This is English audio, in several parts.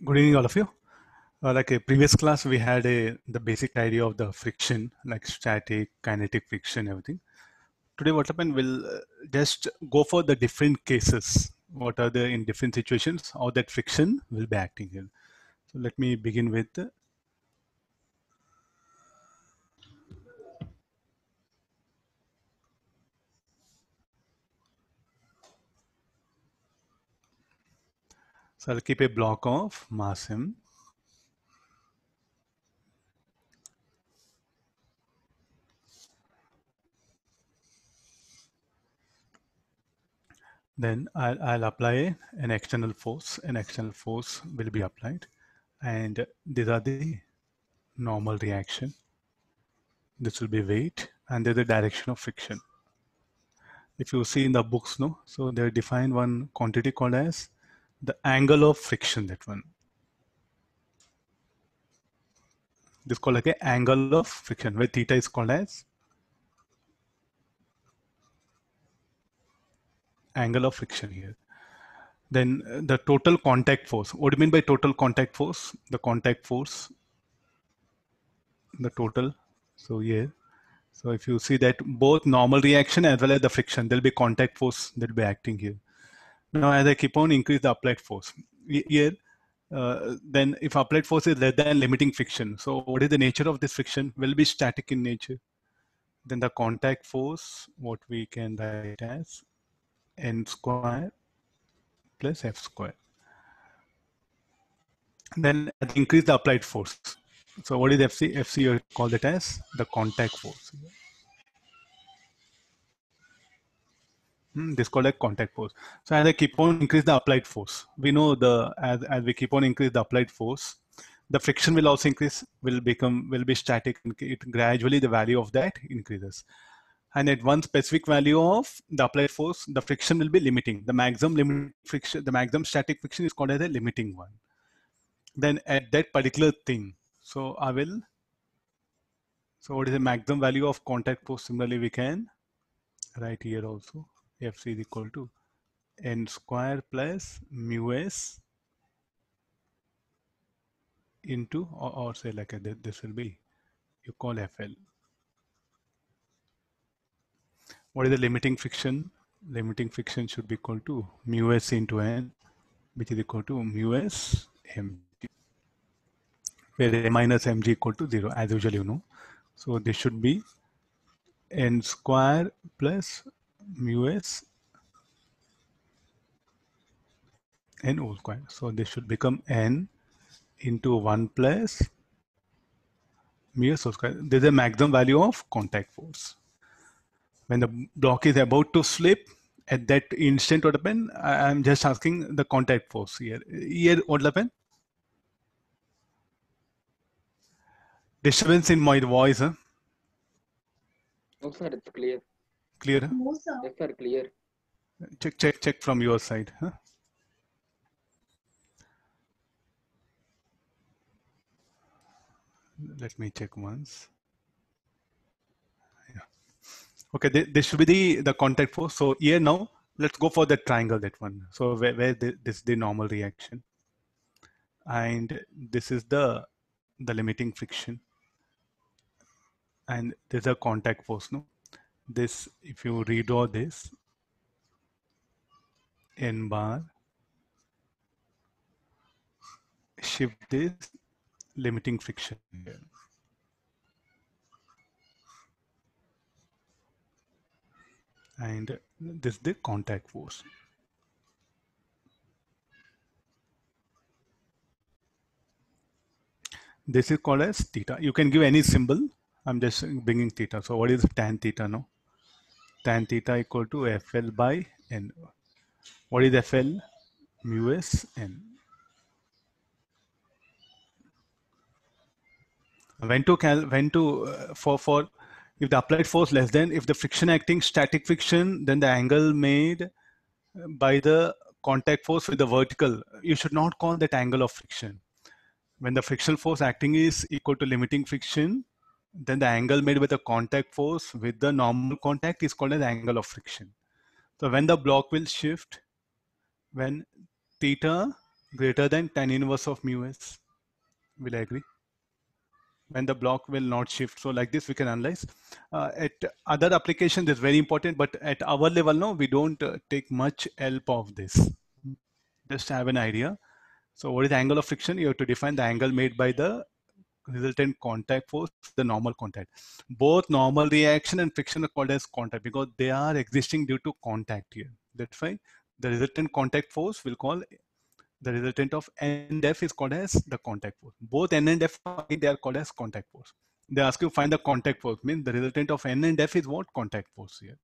Good evening, all of you. Like a previous class, we had the basic idea of the friction, like static, kinetic friction, everything. Today, what happened? We'll just go for the different cases. What are the in different situations? How that friction will be acting here. So let me begin with. So I'll keep a block of mass m. Then I'll apply an external force. An external force will be applied, and these are the normal reaction. This will be weight, and there's the direction of friction. If you see in the books, no, so they define one quantity called as the angle of friction. That one, this is called like a angle of friction, where theta is called as angle of friction here. Then the total contact force. What do you mean by total contact force? The contact force, the total. So here, so if you see that both normal reaction as well as the friction, there'll be contact force that will be acting here. Now, as I keep on increase the applied force here, then if applied force is less than limiting friction, so what is the nature of this friction? Will be static in nature. Then the contact force, what we can write as n square plus f square. Then increase the applied force. So what is FC? FC you call it as the contact force. This is called a contact force. So as I keep on increase the applied force, we know the as we keep on increase the applied force, the friction will also increase, will be static. It gradually the value of that increases, and at one specific value of the applied force, the friction will be limiting. The maximum limit friction, the maximum static friction is called as a limiting one. Then at that particular thing, so I will. So what is the maximum value of contact force? Similarly, we can write here also. Fc is equal to n square plus mu s into or say like this will be you call FL. What is the limiting friction? Limiting friction should be equal to mu s into n, which is equal to mu s mg, where a minus mg equal to 0 as usual you know. So this should be n square plus mu s n whole square. So this should become n into 1 plus mu s whole square. This is the maximum value of contact force. When the block is about to slip, at that instant what happen? I'm just asking the contact force here. Here what happen? Disturbance in my voice, huh? No, sir, it's clear. Clear? Huh? No, sir. Yes, sir, clear. Check from your side. Huh? Let me check once. Yeah. Okay, this should be the contact force. So here now, let's go for the triangle, that one. So where this is the normal reaction, and this is the limiting friction, and there's a contact force. No, this if you redraw this n bar, shift this limiting friction here. And this is the contact force. This is called as theta. You can give any symbol. I'm just bringing theta. So what is tan theta now? Tan theta equal to FL by N. What is FL? Mu s N. When to for if the applied force less than, if the friction acting static friction, then the angle made by the contact force with the vertical, you should not call that angle of friction. When the frictional force acting is equal to limiting friction, then the angle made with the contact force with the normal contact is called as angle of friction. So when the block will shift, when theta greater than tan inverse of mu s. Will I agree? When the block will not shift. So like this we can analyze. At other applications is very important, but at our level now we don't take much help of this. Just have an idea. So what is the angle of friction? You have to define the angle made by the resultant contact force, the normal contact. Both normal reaction and friction are called as contact because they are existing due to contact here. That's why the resultant contact force will call the resultant of N and F is called as the contact force. Both N and F, they are called as contact force. They ask you to find the contact force, means the resultant of N and F is what? Contact force here.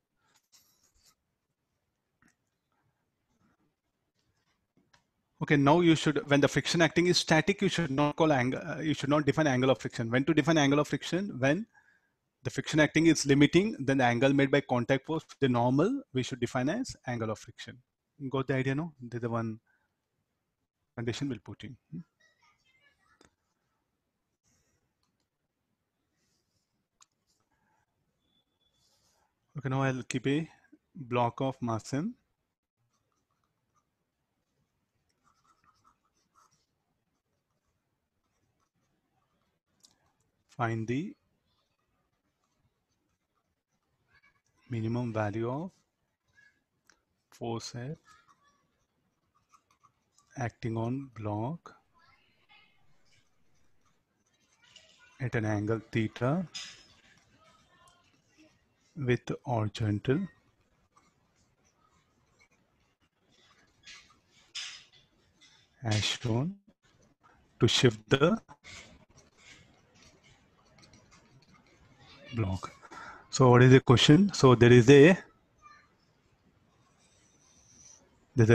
Okay, now you should, when the friction acting is static, you should not call angle, you should not define angle of friction. When to define angle of friction? When the friction acting is limiting, then the angle made by contact force, the normal, we should define as angle of friction. Got the idea, no? This is the one condition we'll put in. Okay, now I'll keep a block of mass m. Find the minimum value of force F acting on block at an angle theta with horizontal as shown to shift the block. So what is the question? So there's a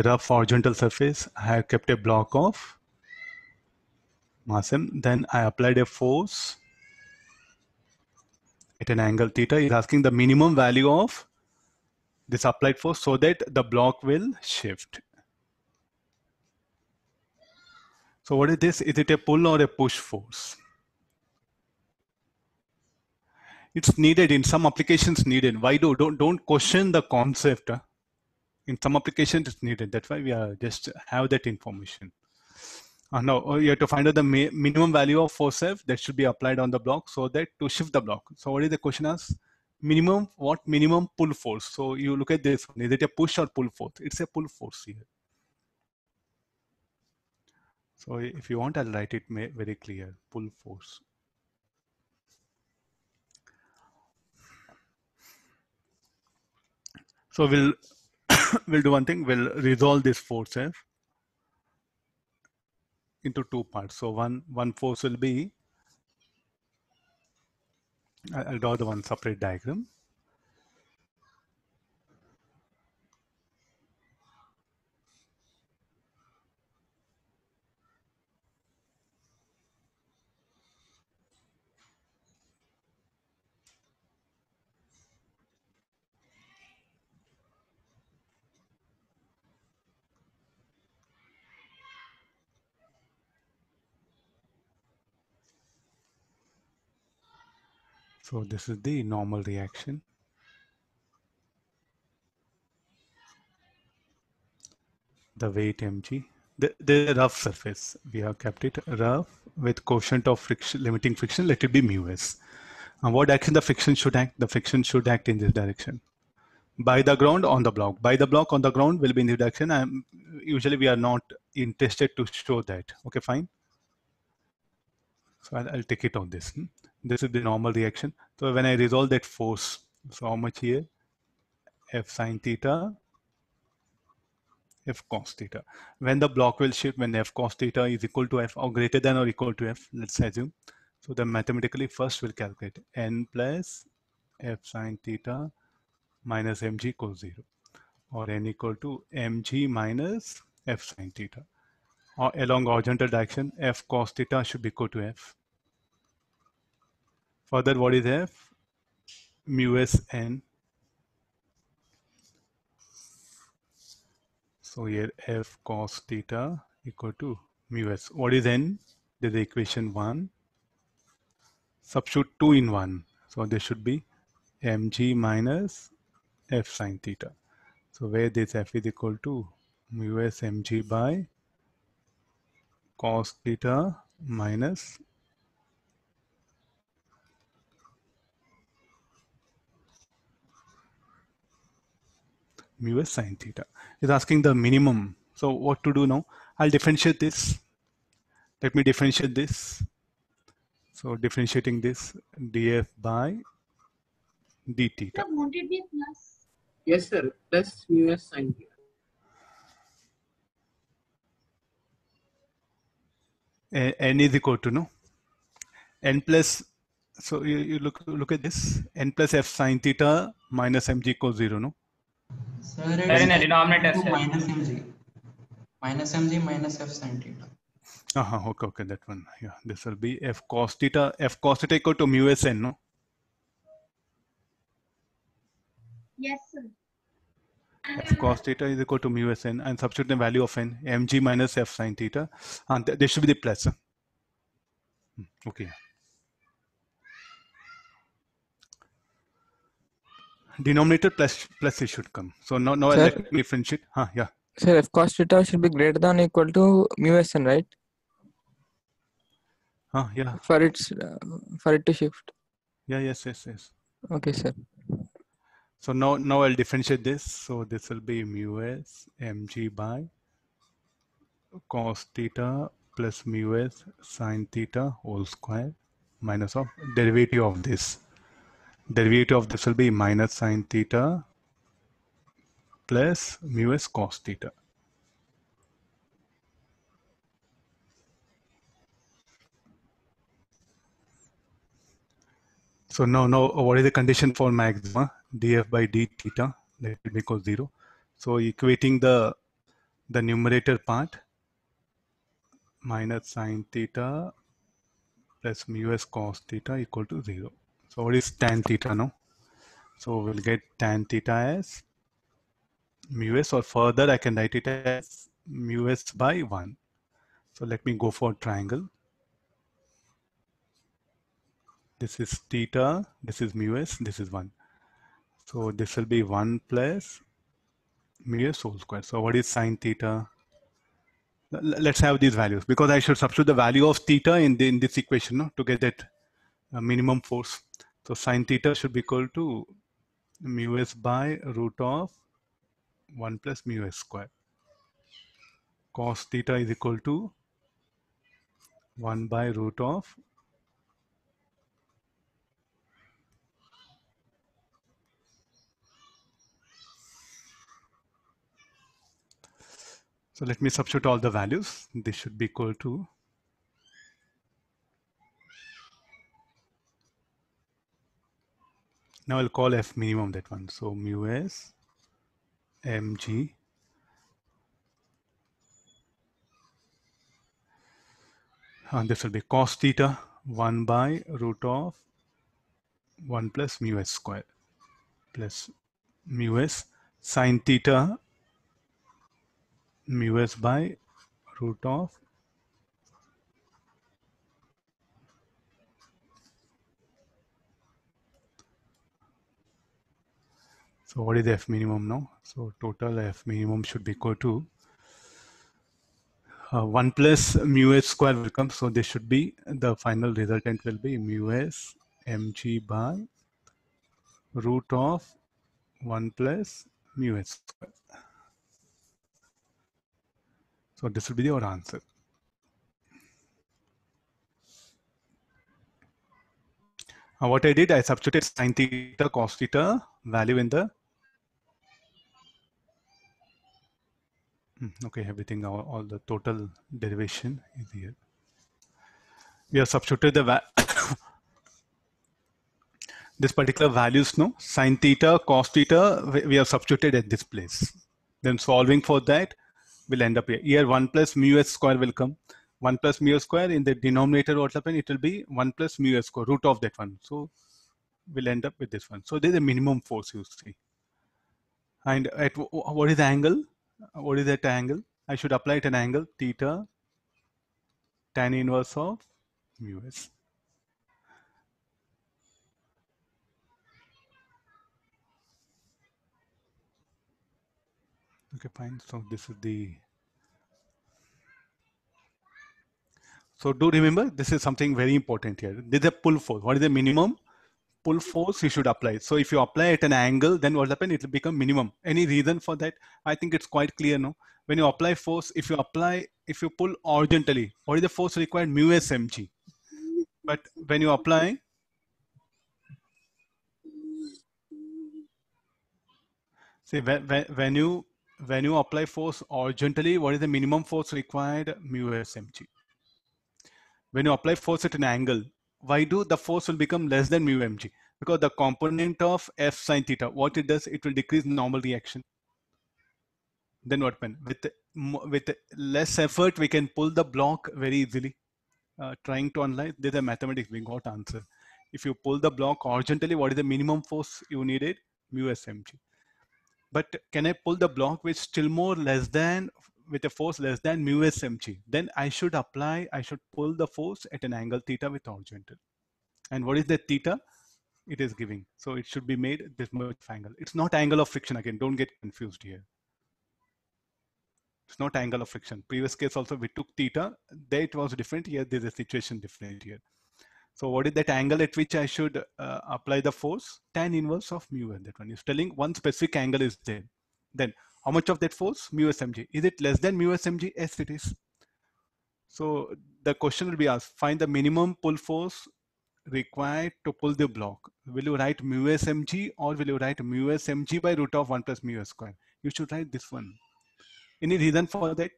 rough horizontal surface. I have kept a block of mass m. Then I applied a force at an angle theta. Is asking the minimum value of this applied force so that the block will shift. So what is this? Is it a pull or a push force? It's needed in some applications. Needed. Why don't question the concept? In some applications, it's needed. That's why we are just have that information. Now you have to find out the minimum value of force F that should be applied on the block so that to shift the block. So what is the question asked? Minimum what? Minimum pull force. So you look at this one. Is it a push or pull force? It's a pull force here. So if you want, I'll write it very clear. Pull force. So we'll we'll do one thing. We'll resolve this force F into two parts. So one force will be, I'll draw the one separate diagram. So this is the normal reaction. The weight mg. The rough surface, we have kept it rough with quotient of friction, limiting friction, let it be mu s. And what action the friction should act? The friction should act in this direction. By the ground on the block. By the block on the ground will be in this direction. And usually we are not interested to show that. Okay, fine. So I'll take it on this. This is the normal reaction. So when I resolve that force, so how much here? F sine theta, F cos theta. When the block will shift, when F cos theta is equal to F or greater than or equal to F, let's assume. So then mathematically first we'll calculate N plus F sine theta minus mg equals 0, or N equal to mg minus F sine theta. Or along horizontal direction, F cos theta should be equal to F. Further, what is F? Mu s n. So here F cos theta equal to mu s. What is n? This is equation 1. Substitute 2 in 1. So this should be mg minus F sine theta. So where this F is equal to mu s mg by cos theta minus mu s sin theta. It's asking the minimum. So what to do now? I'll differentiate this. Let me differentiate this. So differentiating this df by d theta. Won't it be plus? Yes, sir. Plus mu s sin theta. N is equal to no n plus. So you look at this, n plus f sin theta minus mg equals 0, no? Sir, Sir, it's in the denominator, equal to sir. minus mg. Minus mg minus f sin theta. Okay, that one. Yeah, this will be f cos theta. F cos theta equal to mu s n, no? Yes, sir. F cos theta is equal to mu s n, and substitute the value of n, mg minus f sin theta, and this should be the plus. Okay. Denominator plus it should come. So now Sir? let me differentiate. Yeah. Sir, f cos theta should be greater than or equal to mu s n, right? Yeah. For it to shift. Yeah. Yes. Okay, sir. So now I'll differentiate this. So this will be mu s mg by cos theta plus mu s sin theta whole square minus of derivative of this. Derivative of this will be minus sin theta plus mu s cos theta. So now what is the condition for maxima? Df by d theta, let it equals 0. So equating the numerator part, minus sin theta plus mu s cos theta equal to 0. So what is tan theta now? So we'll get tan theta as mu s, or further I can write it as mu s by 1. So let me go for triangle. This is theta, this is mu s, this is 1. So this will be 1 plus mu s whole square. So what is sin theta? Let's have these values, because I should substitute the value of theta in this equation, no, to get that minimum force. So sin theta should be equal to mu s by root of 1 plus mu s square. Cos theta is equal to 1 by root of so let me substitute all the values. This should be equal to now I'll call f minimum that one. So mu s mg and this will be cos theta 1 by root of 1 plus mu s square plus mu s sin theta mu s by root of so what is the f minimum now? So total f minimum should be equal to 1 plus mu s square will come. So this should be the final resultant will be mu s mg by root of 1 plus mu s square. So this will be your answer. What I did, I substituted sin theta, cos theta value in the okay, everything, all the total derivation is here. We have substituted the this particular values, no, sin theta, cos theta, we have substituted at this place. Then solving for that will end up here. Here 1 plus mu s square will come. 1 plus mu s square in the denominator, what happen? It will be 1 plus mu s square, root of that one. So we'll end up with this one. So there's a minimum force, you see. And at what is the angle? What is that angle? I should apply it an angle theta tan inverse of mu s. Okay, fine. So this is the So do remember, this is something very important here. This is a pull force. What is the minimum pull force you should apply? So if you apply at an angle, then what will happen? It will become minimum. Any reason for that? I think it's quite clear, no? When you apply force, if you pull horizontally, what is the force required? Mu s mg. But when you apply, see, when you apply force horizontally, what is the minimum force required? Mu s mg. When you apply force at an angle, why do the force will become less than mu mg? Because the component of F sine theta, what it does, it will decrease normal reaction. Then what happens? With less effort, we can pull the block very easily. Trying to analyze, there's a mathematics, we got answer. If you pull the block horizontally, what is the minimum force you needed? Mu s mg. But can I pull the block with with a force less than mu s mg? Then I should pull the force at an angle theta with horizontal. And what is the theta? It is giving. So it should be made this much angle. It's not angle of friction again. Don't get confused here. It's not angle of friction. Previous case also we took theta. There it was different. Here there's a situation different here. So what is that angle at which I should apply the force? Tan inverse of mu. That one is telling one specific angle is there. Then how much of that force? Mu s mg. Is it less than mu s mg? Yes, it is. So the question will be asked, find the minimum pull force required to pull the block. Will you write mu s mg or will you write mu s mg by root of 1 plus mu s square? You should write this one. Any reason for that?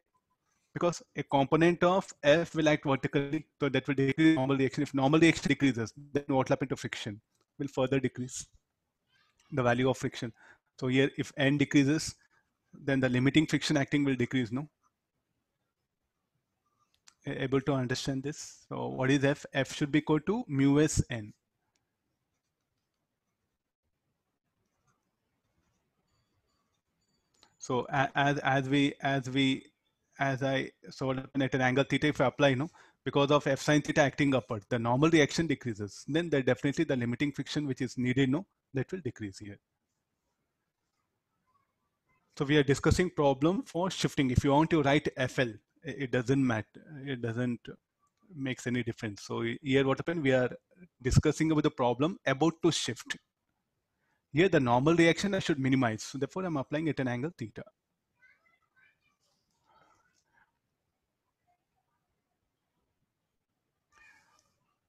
Because a component of F will act vertically, so that will decrease normal reaction. If normal reaction decreases, then what will happen to friction? Will further decrease the value of friction. So here, if N decreases, then the limiting friction acting will decrease, no? Able to understand this? So what is F? F should be equal to mu s N. So so at an angle theta, if I apply, because of F sine theta acting upward, the normal reaction decreases. Then definitely the limiting friction which is needed, that will decrease here. So we are discussing problem for shifting. If you want to write FL, it doesn't matter. It doesn't makes any difference. So here what happened? We are discussing about the problem about to shift. Here the normal reaction I should minimize. So therefore I'm applying at an angle theta.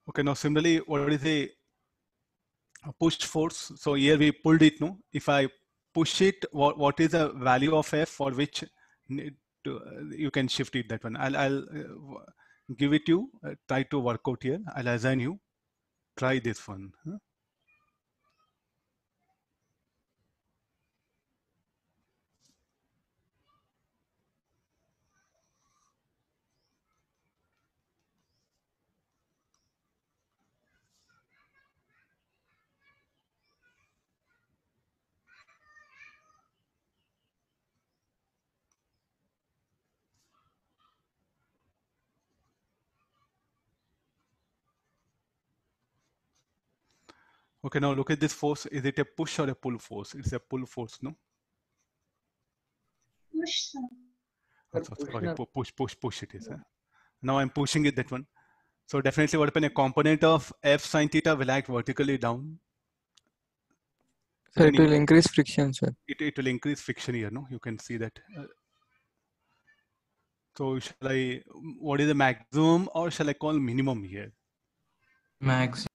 Okay, now similarly, what is a push force? So here we pulled it, no? If I push it, what is the value of F for which you can shift it, that one? I'll give it you, try to work out here. I'll assign you, try this one. Huh? Okay, now look at this force. Is it a push or a pull force? It's a pull force, no? Push, sir. Oh, sorry, push it is. Huh? Now I'm pushing it, that one. So definitely what happens, a component of F sine theta will act vertically down. So it will increase friction, sir. It will increase friction here, no? You can see that. So what is the maximum or shall I call minimum here? Maximum,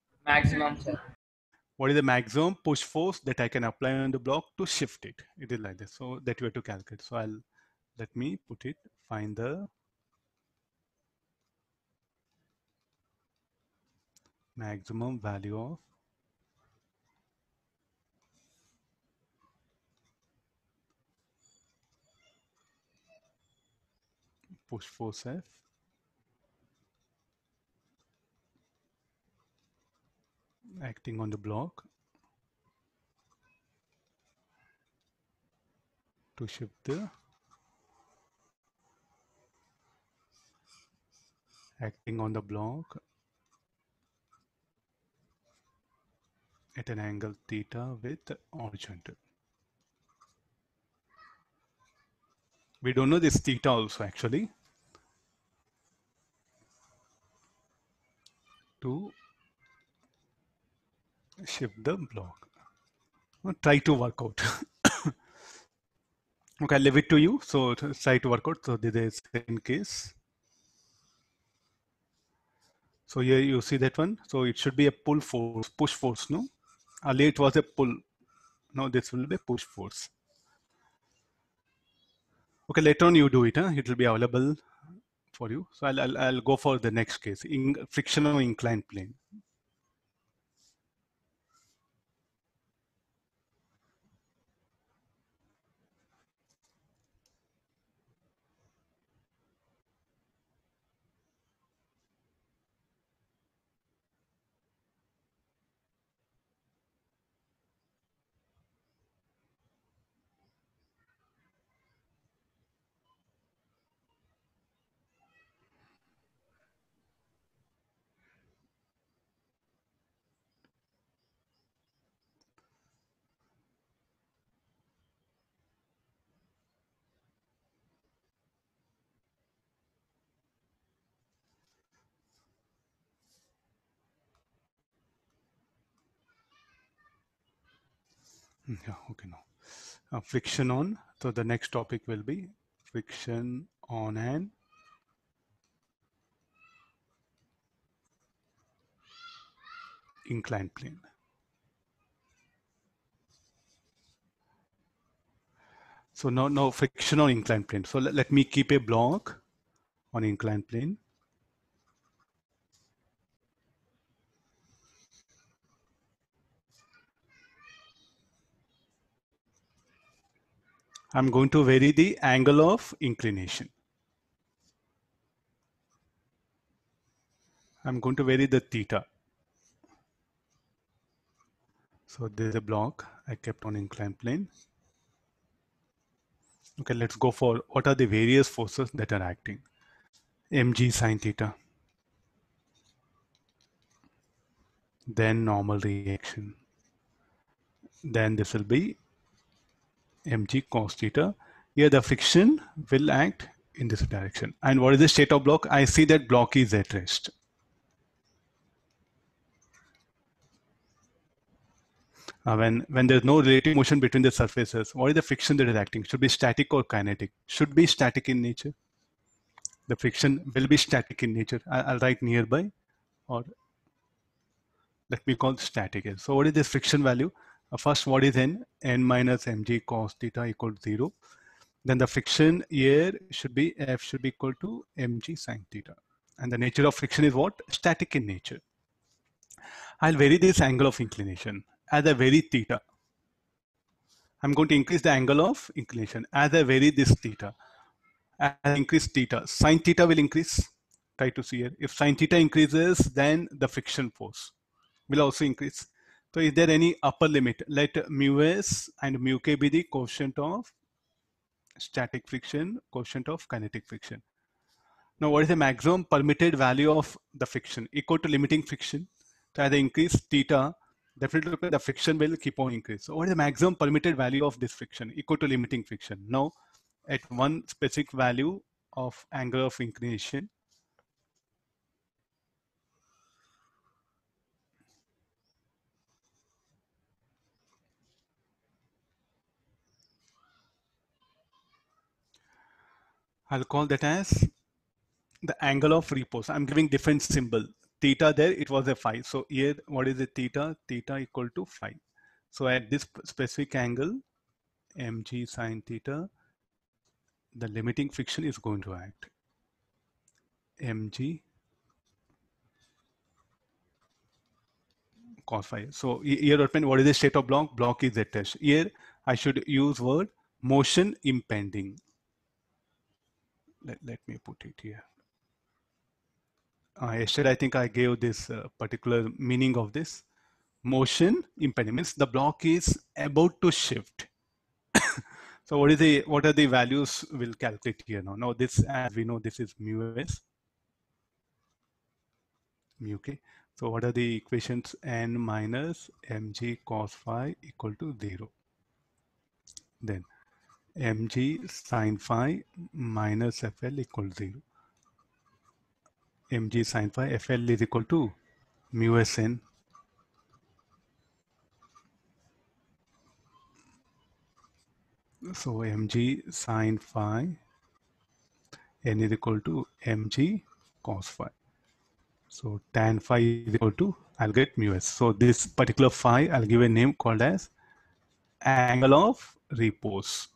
sir. What is the maximum push force that I can apply on the block to shift it? It is like this. So that you have to calculate. So let me put it, find the maximum value of push force F acting on the block to shift the acting on the block at an angle theta with horizontal. We don't know this theta also actually. to shift the block. Try to work out. Okay, I'll leave it to you. So try to work out. So this is second case. So here you see that one. So it should be a pull force, push force, no? Earlier it was a pull. Now this will be push force. Okay, later on you do it. It will be available for you. So I'll go for the next case. Frictional inclined plane. Yeah, okay, now. Friction on. So the next topic will be friction on an inclined plane. So no friction on inclined plane. So let me keep a block on inclined plane. I'm going to vary the angle of inclination. I'm going to vary the theta. So there's a block I kept on inclined plane. Okay, let's go for what are the various forces that are acting. Mg sine theta. Then normal reaction. Then this will be mg cos theta. Here the friction will act in this direction. And what is the state of block? I see that block is at rest. When there's no relative motion between the surfaces, what is the friction that is acting? Should be static or kinetic? Should be static in nature. The friction will be static in nature. I'll write nearby, or let me call static. So what is this friction value? First, what is n minus mg cos theta equal to 0. Then the friction here should be F should be equal to mg sine theta. And the nature of friction is what? Static in nature. I'll vary this angle of inclination as I vary theta. I'm going to increase the angle of inclination as I vary this theta. As I increase theta, sine theta will increase. Try to see here. If sine theta increases, then the friction force will also increase. So is there any upper limit? Let mu s and mu k be the quotient of static friction, quotient of kinetic friction. Now, what is the maximum permitted value of the friction? Equal to limiting friction. So as I increase theta, definitely the friction will keep on increase. So what is the maximum permitted value of this friction? Equal to limiting friction. Now, at one specific value of angle of inclination, I'll call that as the angle of repose. I'm giving different symbol. Theta there, it was a phi. So here, what is the theta? Theta equal to phi. So at this specific angle, mg sine theta, the limiting friction is going to act. Mg cos phi. So here, what is the state of block? Block is attached. Here, I should use word motion impending. Let me put it here. Yesterday, I think I gave this particular meaning of this. Motion impending means the block is about to shift. So what are the values we'll calculate here now? Now this, as we know, this is mu s, mu k. So what are the equations? N minus mg cos phi equal to 0. Then mg sin phi minus fl equal to 0. Mg sin phi, fl is equal to mu s n. So mg sine phi n is equal to mg cos phi. So tan phi is equal to, I'll get mu s. So this particular phi, I'll give a name called as angle of repose.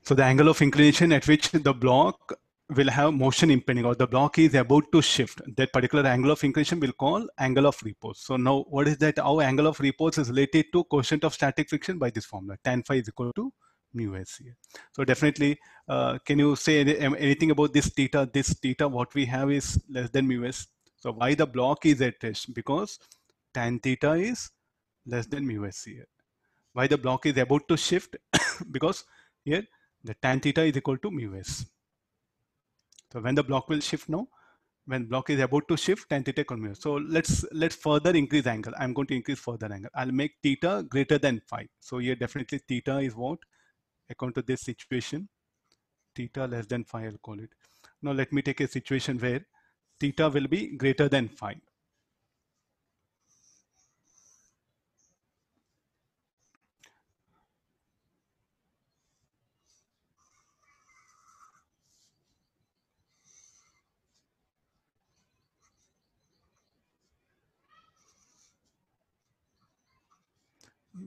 So the angle of inclination at which the block will have motion impending, or the block is about to shift, that particular angle of inclination will call angle of repose. So now what is that? Our angle of repose is related to coefficient of static friction by this formula. Tan phi is equal to mu s here. So definitely, can you say anything about this theta? This theta, what we have is less than mu s. So why the block is at rest? Because tan theta is less than mu s here. Why the block is about to shift? Because here the tan theta is equal to mu s. So when the block will shift now, when block is about to shift, tan theta equal to mu s. So let's further increase angle. I'm going to increase further angle. I'll make theta greater than phi. So here definitely theta is what? According to this situation, theta less than phi, I'll call it. Now let me take a situation where theta will be greater than phi.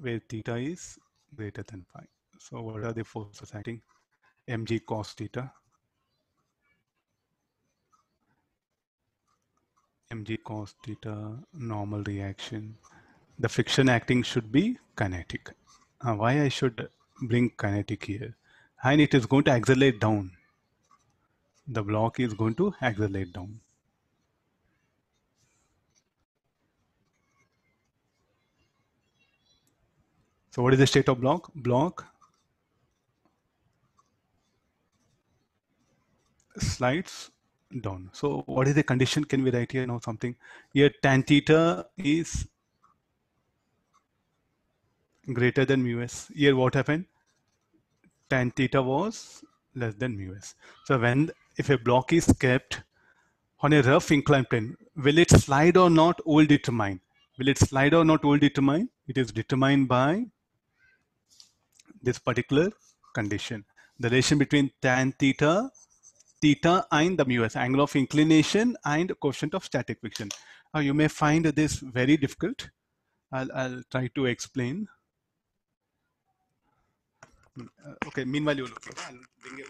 Where theta is greater than phi. So what are the forces acting? Mg cos theta, mg cos theta, normal reaction. The friction acting should be kinetic. Why I should bring kinetic here? And it is going to accelerate down. The block is going to accelerate down. So what is the state of block? Block slides down. So what is the condition? Can we write here now something? Here tan theta is greater than mu s. Here what happened? Tan theta was less than mu s. So when, if a block is kept on a rough inclined plane, will it slide or not? Will determine. Will it slide or not? Will determine. It is determined by this particular condition. The relation between tan theta, theta and the mu s, angle of inclination and coefficient of static friction. Now you may find this very difficult. I'll try to explain. Okay, meanwhile you look. I'll bring it.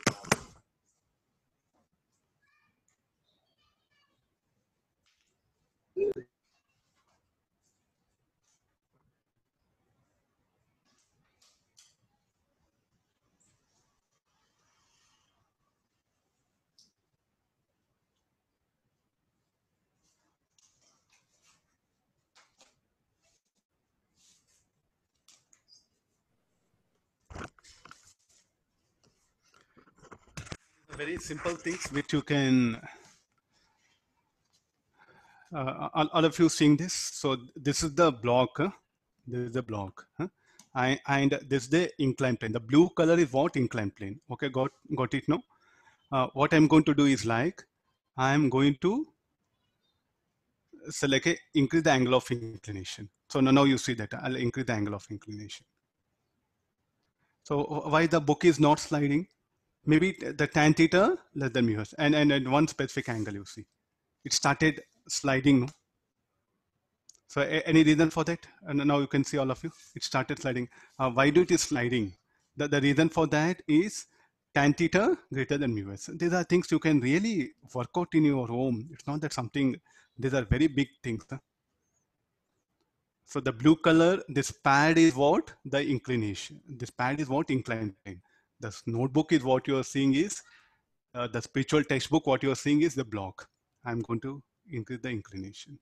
Very simple things which you can, all of you seeing this. So this is the block. This is the block. And this is the inclined plane. The blue color is what? Inclined plane. Okay, got it now? What I'm going to do is like, I'm going to select increase the angle of inclination. So now you see that I'll increase the angle of inclination. So why the book is not sliding? Maybe the tan theta less than mu s, and one specific angle you see. It started sliding. No? So any reason for that? And now you can see all of you. It started sliding. Why do it is sliding? The reason for that is tan theta greater than mu s. These are things you can really work out in your home. It's not that something, these are very big things. Huh? So the blue color, this pad is what? The inclination. This pad is what? Inclined plane. This notebook is what you are seeing is, the spiritual textbook, what you are seeing is the block. I'm going to increase the inclination.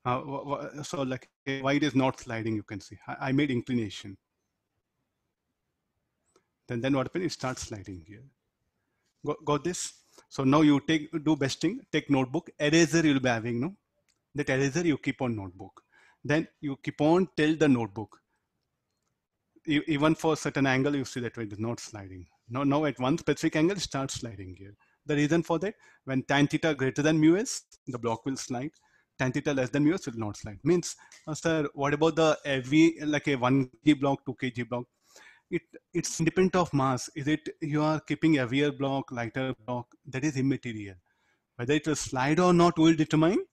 So like why it is not sliding, you can see. I made inclination. Then what happens? It starts sliding here. Got this? So now you do best thing, take notebook, eraser you'll be having, no? That eraser you keep on notebook. Then you keep on tell the notebook. Even for certain angle, you see that way it is not sliding. Now at one specific angle, it starts sliding here. The reason for that, when tan theta greater than mu s, the block will slide. Tan theta less than mu s will not slide. Means, sir, what about the heavy, like a 1 kg block, 2 kg block? It's independent of mass. Is it you are keeping a heavier block, lighter block? That is immaterial. Whether it will slide or not will determine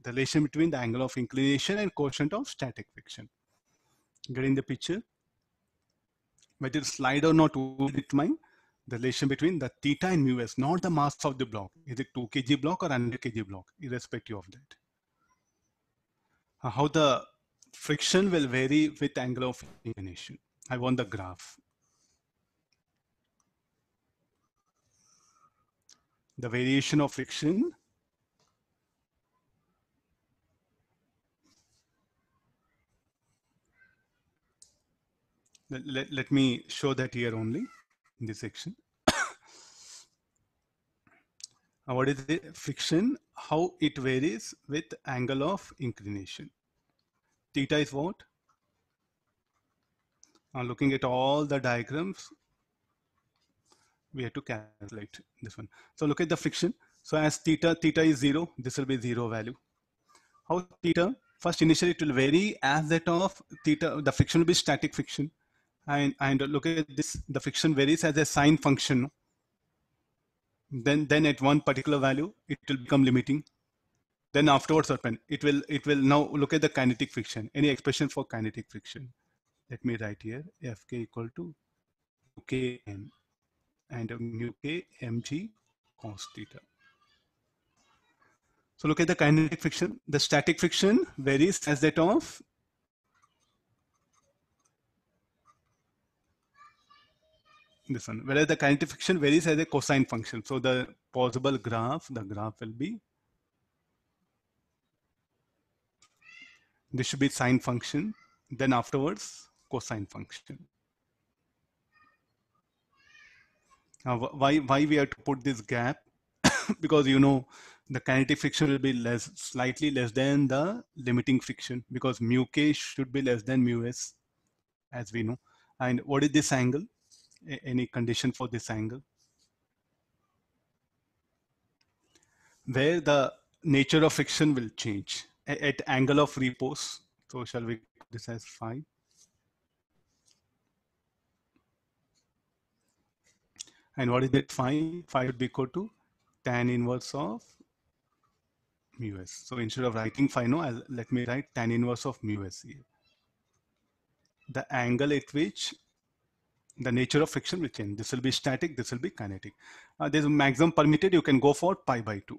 the relation between the angle of inclination and quotient of static friction. Getting the picture? Whether it slide or not will determine the relation between the theta and mu s, not the mass of the block. Is it 2 kg block or 100 kg block, irrespective of that. How the friction will vary with angle of inclination. I want the graph. The variation of friction let me show that here only in this section. What is the friction? How it varies with angle of inclination. Theta is what? Looking at all the diagrams, we have to calculate this one. So look at the friction. So as theta is 0, this will be 0 value. How theta? First, initially it will vary as that of theta. The friction will be static friction. And look at this, the friction varies as a sine function. Then at one particular value, it will become limiting. Then afterwards, it will now look at the kinetic friction. Any expression for kinetic friction? Let me write here, Fk equal to Kn and mu k mg cos theta. So look at the kinetic friction. The static friction varies as that of this one, whereas the kinetic friction varies as a cosine function. So the possible graph, the graph will be, this should be sine function, then afterwards cosine function. Now, why we have to put this gap? Because you know the kinetic friction will be slightly less than the limiting friction, because mu k should be less than mu s, as we know. And what is this angle? Any condition for this angle? Where the nature of friction will change at angle of repose. So shall we put this as phi? And what is that phi? Phi would be equal to tan inverse of mu s. So instead of writing phi, no, let me write tan inverse of mu s here. The angle at which the nature of friction will change. This will be static, this will be kinetic. There's a maximum permitted, you can go for pi by 2.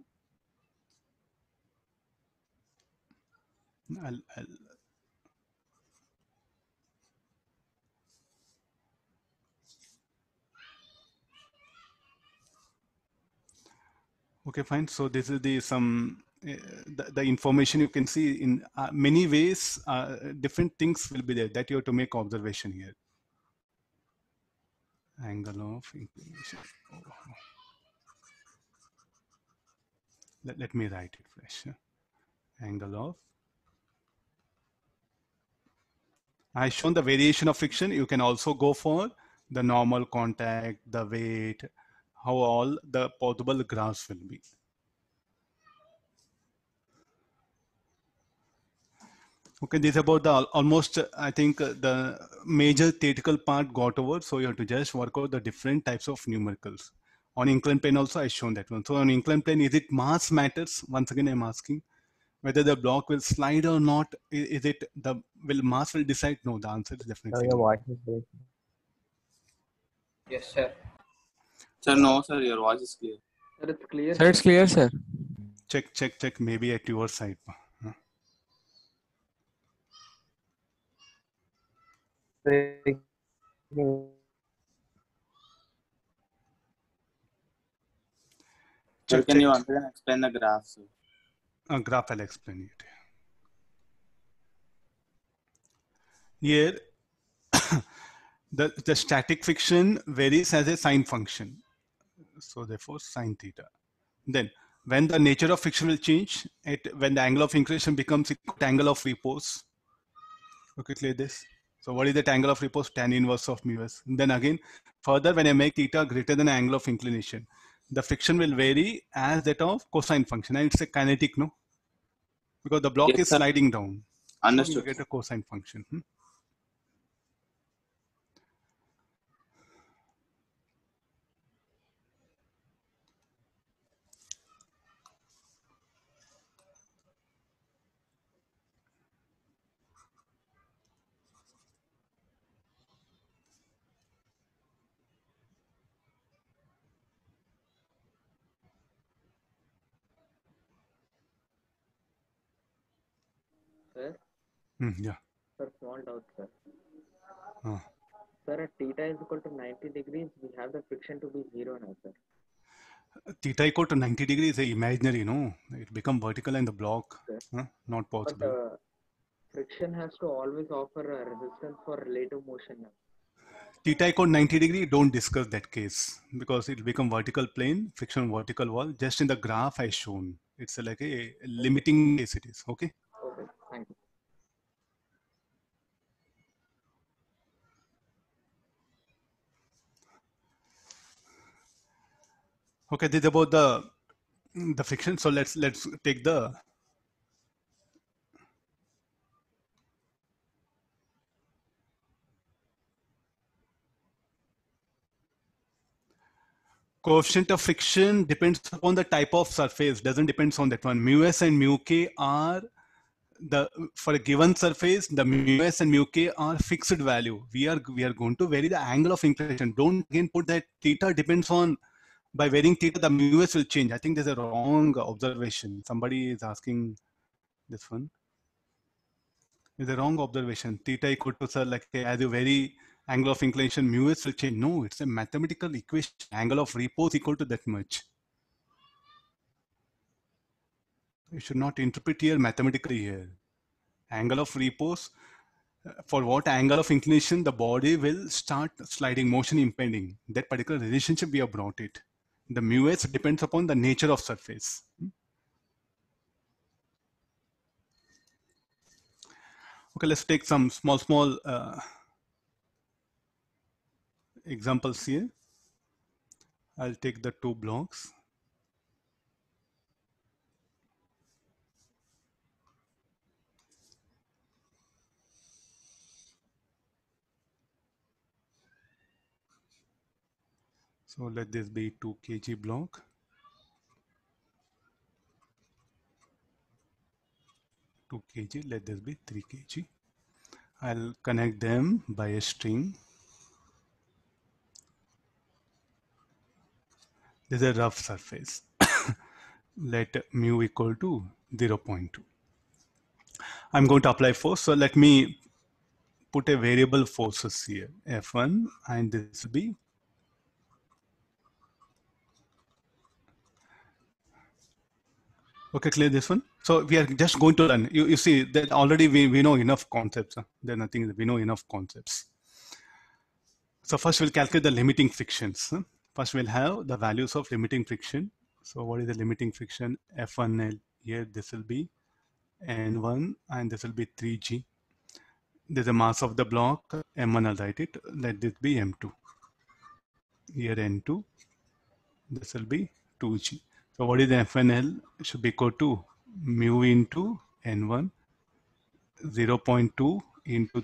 Okay, fine. So this is the information you can see in many ways. Different things will be there that you have to make observation here. Angle of inclination. Oh. Let me write it fresh. Angle of. I've shown the variation of friction. You can also go for the normal contact, the weight, how all the possible graphs will be. Okay, this is about the almost, I think the major theoretical part got over. So you have to just work out the different types of numericals. On inclined plane also, I've shown that one. So on inclined plane, is it mass matters? Once again, I'm asking whether the block will slide or not. Is it mass will decide? No, the answer is definitely Your no. voice is breaking. Yes, sir. Sir, no, sir, your voice is clear. Sir, it's clear. Sir, it's clear, sir. Check. Maybe at your side. Sir, can you once again explain the graph, sir? Graph, I'll explain it. Here, the static friction varies as a sine function. So therefore, sine theta. Then, when the nature of friction will change, when the angle of inclination becomes equal to angle of repose. Okay, clear this. So what is that angle of repose? Tan inverse of mu s. Then again, further when I make theta greater than angle of inclination, the friction will vary as that of cosine function, and it's a kinetic, no? Because the block Yes, is sir. sliding down. So you Understood. get a cosine function. Sir, Yeah. sir, small doubt, sir. Uh. Sir, at theta is equal to 90 degrees, we have the friction to be zero now, sir. Theta equal to 90 degrees is imaginary, no? It become vertical in the block. Okay. Not But possible. friction has to always offer a resistance for relative motion now. Theta equal 90 degree, don't discuss that case because it will become vertical plane, friction vertical wall. Just in the graph I shown. It's like a limiting case it is. Okay. Okay, thank you. Okay, this is about the friction. So let's take the coefficient of friction depends upon the type of surface, doesn't depends on that one. Mu s and mu k are for a given surface, the mu s and mu k are fixed value. We are going to vary the angle of inclination. Don't again put that theta depends on, by varying theta the mu s will change. I think there's a wrong observation. Somebody is asking this one. There's a wrong observation. Theta equal to, sir, like as you vary angle of inclination, mu s will change. No, it's a mathematical equation. Angle of repose equal to that much. You should not interpret here mathematically here. Angle of repose, for what angle of inclination the body will start sliding, motion impending. That particular relationship we have brought it. The mu s depends upon the nature of surface. Okay, let's take some small examples here. I'll take the two blocks. So let this be 2 kg block. Two kg, let this be 3 kg. I'll connect them by a string. This is a rough surface. Let mu equal to 0.2. I'm going to apply force. So let me put a variable forces here, F1, and this will be okay, clear this one. So we are just going to learn. You see that already we know enough concepts. There's nothing, we know enough concepts. So first we'll calculate the limiting frictions. First we'll have the values of limiting friction. So what is the limiting friction? F1L here, this will be N1 and this will be 3G. There's a mass of the block, M1, I'll write it. Let this be M2. Here N2, this will be 2G. So what is the FNL? It should be equal to mu into N1, 0.2 into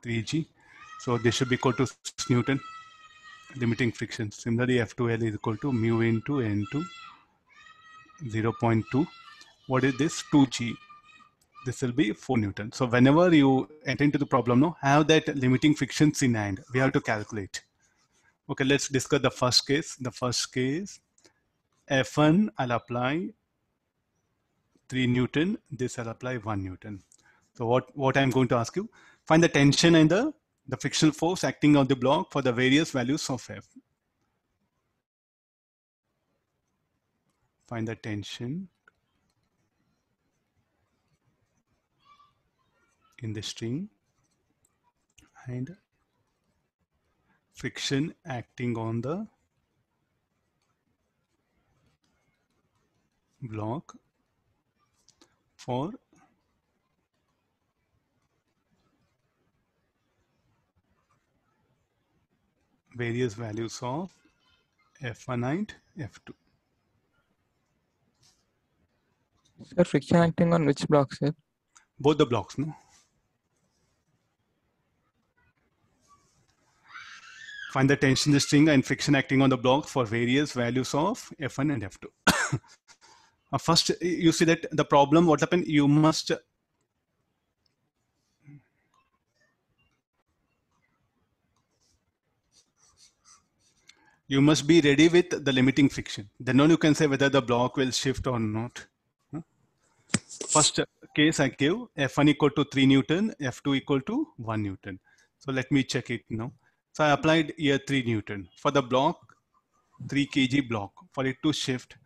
3G. So this should be equal to 6 Newton, limiting friction. Similarly, F2L is equal to mu into N2, 0.2. What is this? 2G. This will be 4 Newton. So whenever you enter into the problem, no, have that limiting frictions in hand. We have to calculate. Okay, let's discuss the first case. The first case, F1, I'll apply 3 Newton. This I'll apply 1 Newton. So what I'm going to ask you, find the tension and the frictional force acting on the block for the various values of F. Find the tension in the string and friction acting on the block for various values of F1 and F2. Sir, friction acting on which block, sir? Both the blocks, no? Find the tension in the string and friction acting on the block for various values of F1 and F2. First, you see that the problem, what happened, you must be ready with the limiting friction. Then only you can say whether the block will shift or not. First case I give F1 equal to 3 Newton, F2 equal to 1 Newton. So let me check it now. So I applied here 3 Newton. For the block, 3 kg block, for it to shift,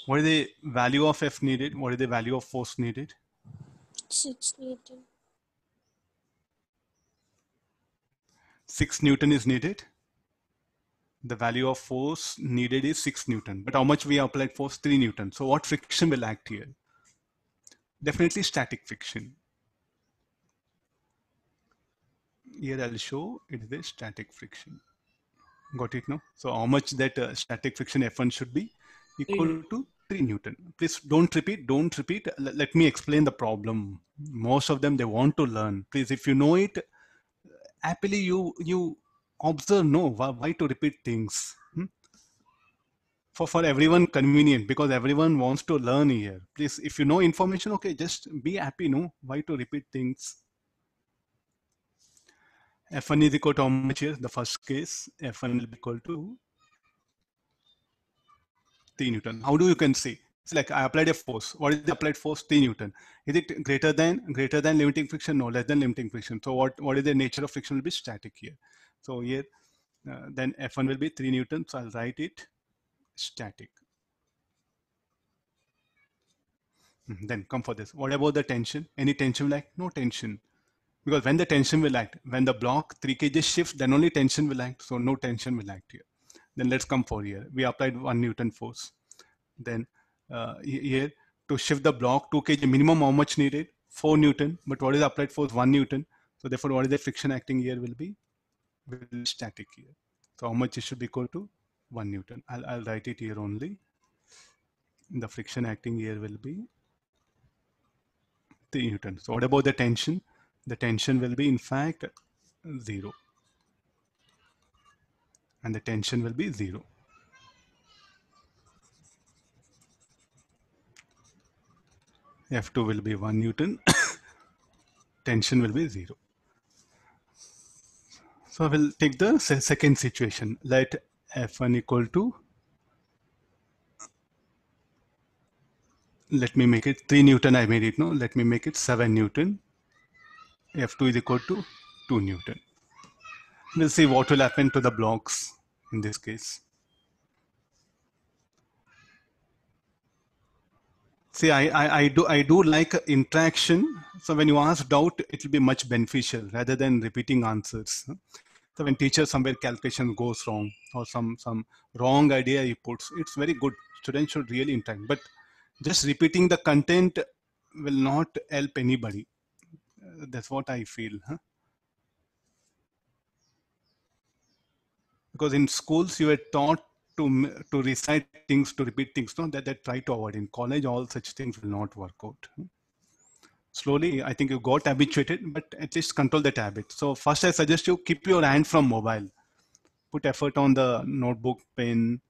what is the value of F needed? What is the value of force needed? 6 Newton. 6 Newton is needed. The value of force needed is 6 Newton. But how much we applied force? 3 Newton. So what friction will act here? Definitely static friction. Here I'll show it is a static friction. Got it now? So how much that static friction F1 should be? Equal to 3 Newton. Please don't repeat. Let me explain the problem. Most of them, they want to learn. Please, if you know it, happily you observe, no, why to repeat things? For everyone convenient, because everyone wants to learn here. Please, if you know information, okay, just be happy, no? Why to repeat things? F1 is equal to how much here? The first case, F1 will be equal to 3 Newton. How do you can say? It's like I applied a force. What is the applied force? 3 Newton. Is it greater than limiting friction? No, less than limiting friction. So what is the nature of friction? Will be static here. So here, then F1 will be 3 Newton. So I'll write it static. Then come for this. What about the tension? Any tension will act? No tension. Because when the tension will act, when the block 3 kg shifts, then only tension will act. So no tension will act here. Then let's come for here. We applied 1 Newton force. Then here to shift the block 2 kg minimum, how much needed? 4 Newton. But what is the applied force? 1 Newton. So therefore, what is the friction acting here will be static here. So how much it should be equal to 1 Newton. I'll write it here only. The friction acting here will be 3 Newton. So what about the tension? The tension will be in fact 0. And the tension will be 0. F2 will be 1 Newton. Tension will be 0. So I will take the second situation. Let F1 equal to, let me make it 3 Newton. I made it, no? Let me make it 7 Newton. F2 is equal to 2 Newton. We'll see what will happen to the blocks in this case. See, I do like interaction. So when you ask doubt, it will be much beneficial rather than repeating answers. So when teacher somewhere calculation goes wrong or some wrong idea he puts, it's very good. Students should really interact. But just repeating the content will not help anybody. That's what I feel. Because in schools you were taught to recite things, to repeat things, no, that try to avoid. In college, all such things will not work out. Slowly, I think you got habituated, but at least control that habit. So first I suggest you keep your hand from mobile. Put effort on the notebook, pen.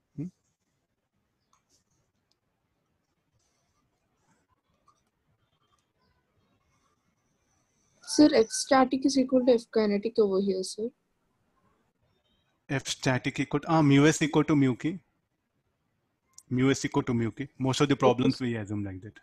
Sir, F static is equal to F kinetic over here, sir. F static equal to, mu s equal to mu k. Mu s equal to mu k. Most of the problems we assume like that.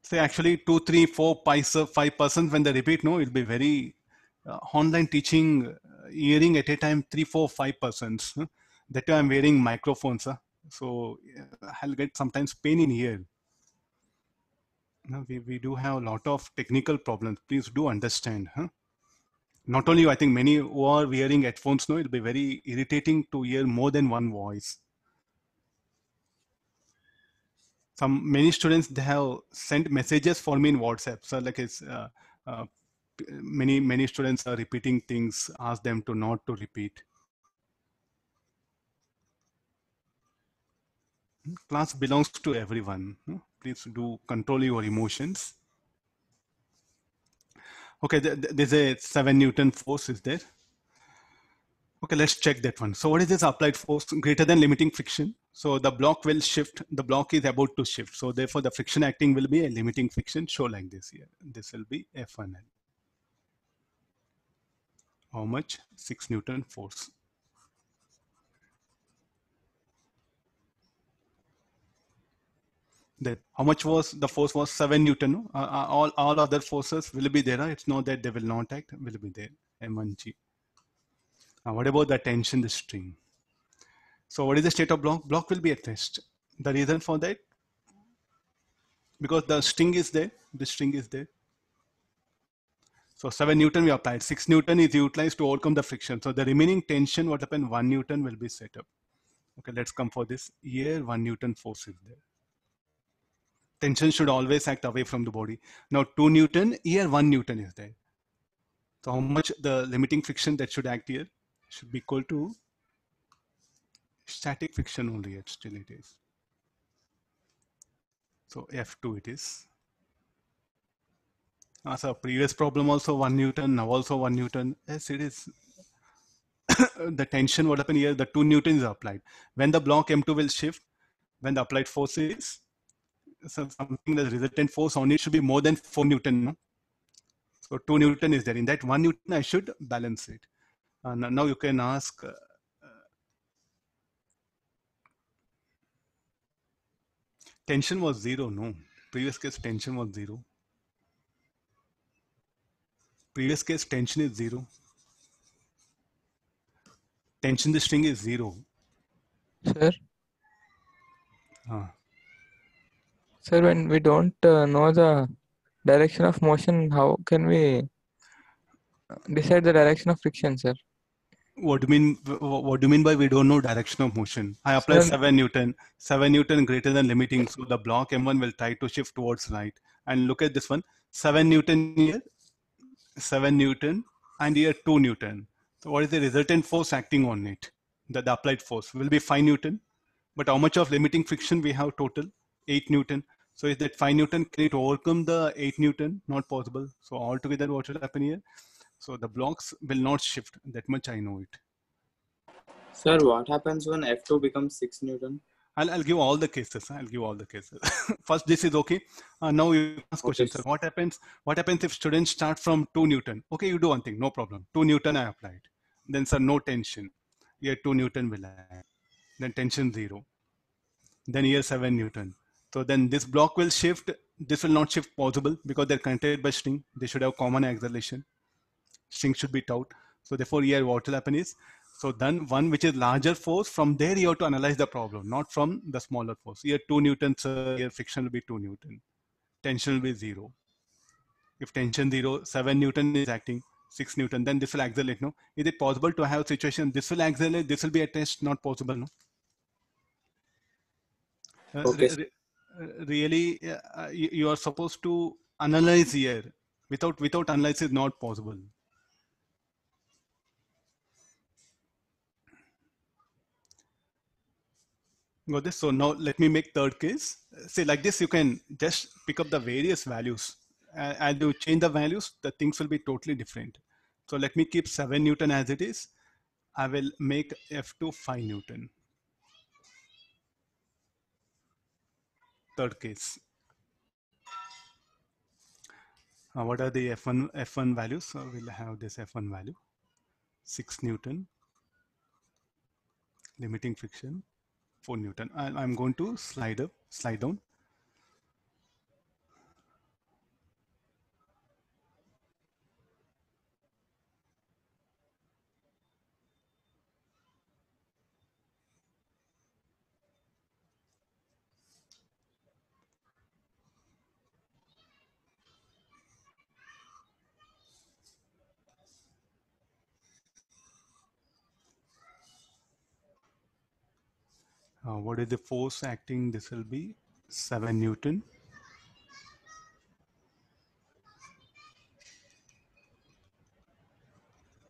Say actually 2, 3, 4, 5% when they repeat, no, it'll be very online teaching, hearing at a time 3, 4, 5%. That time I'm wearing microphones. So I'll get sometimes pain in ear. No, we do have a lot of technical problems. Please do understand. Not only you, I think many who are wearing headphones, no, it'll be very irritating to hear more than one voice. many students, they have sent messages for me in WhatsApp. So like it's many students are repeating things. Ask them to not to repeat. Class belongs to everyone. Please do control your emotions. Okay, there's a 7 Newton force is there. Okay, let's check that one. So what is this applied force greater than limiting friction? So the block will shift. The block is about to shift. So therefore the friction acting will be a limiting friction. Show like this here. This will be F1L. How much? 6 Newton force. That how much was the force was 7 Newton. All other forces will be there. It's not that they will not act, will be there. M1G. What about the tension, the string? So what is the state of block? Block will be at rest. The reason for that, because the string is there, the string is there. So 7 Newton we applied, 6 Newton is utilized to overcome the friction. So the remaining tension, what happened, 1 Newton will be set up. Okay, let's come for this. Here 1 Newton force is there. Tension should always act away from the body. Now 2 Newton, here 1 Newton is there. So how much the limiting friction that should act here should be equal to static friction only, yet still it is. So F2 it is. So previous problem also 1 Newton, now also 1 Newton. Yes, it is. The tension, what happened here, the 2 Newton is applied. When the block M2 will shift, when the applied force is, so something the resultant force on it should be more than 4 Newton. No? So 2 Newton is there. In that 1 Newton, I should balance it. Now you can ask, tension was 0, no. Previous case tension was 0. Previous case tension is 0. Tension the string is 0. Sir, Ah. sir, when we don't know the direction of motion, how can we decide the direction of friction, sir? What do you mean? What do you mean by we don't know direction of motion? I apply Sir, 7 Newton. 7 Newton greater than limiting, so the block M1 will try to shift towards right. And look at this one: 7 Newton here, 7 Newton, and here 2 Newton. So what is the resultant force acting on it? The applied force will be 5 Newton. But how much of limiting friction we have total? 8 Newton. So is that 5 Newton, can it overcome the 8 Newton? Not possible. So altogether, what will happen here? So the blocks will not shift. That much I know it. Sir, what happens when F2 becomes 6 Newton? I'll give all the cases. I'll give all the cases. First, this is okay. Now you ask questions. Sir. What happens? What happens if students start from 2 Newton? Okay, you do one thing. No problem. 2 Newton I applied. Then sir, no tension. Here 2 Newton will add. Then tension 0. Then here 7 Newton. So then this block will shift. This will not shift possible because they're connected by string. They should have common acceleration. String should be tau. So therefore here what will happen is, so then one which is larger force, from there you have to analyze the problem, not from the smaller force. Here 2 Newtons, here friction will be 2 Newton. Tension will be 0. If tension 0, 7 Newton is acting, 6 Newton, then this will accelerate, no? Is it possible to have a situation, this will accelerate, this will be at rest? Not possible, no? Okay. Really, you are supposed to analyze here. Without analysis, is not possible. Got this? So now let me make third case. Say like this, you can just pick up the various values. As you change the values, the things will be totally different. So let me keep 7 Newton as it is. I will make F2 5 Newton. Third case. What are the F1 values? So we'll have this F1 value. 6 Newton. Limiting friction. 4 Newton. I'm going to slide down. What is the force acting? This will be 7 Newton.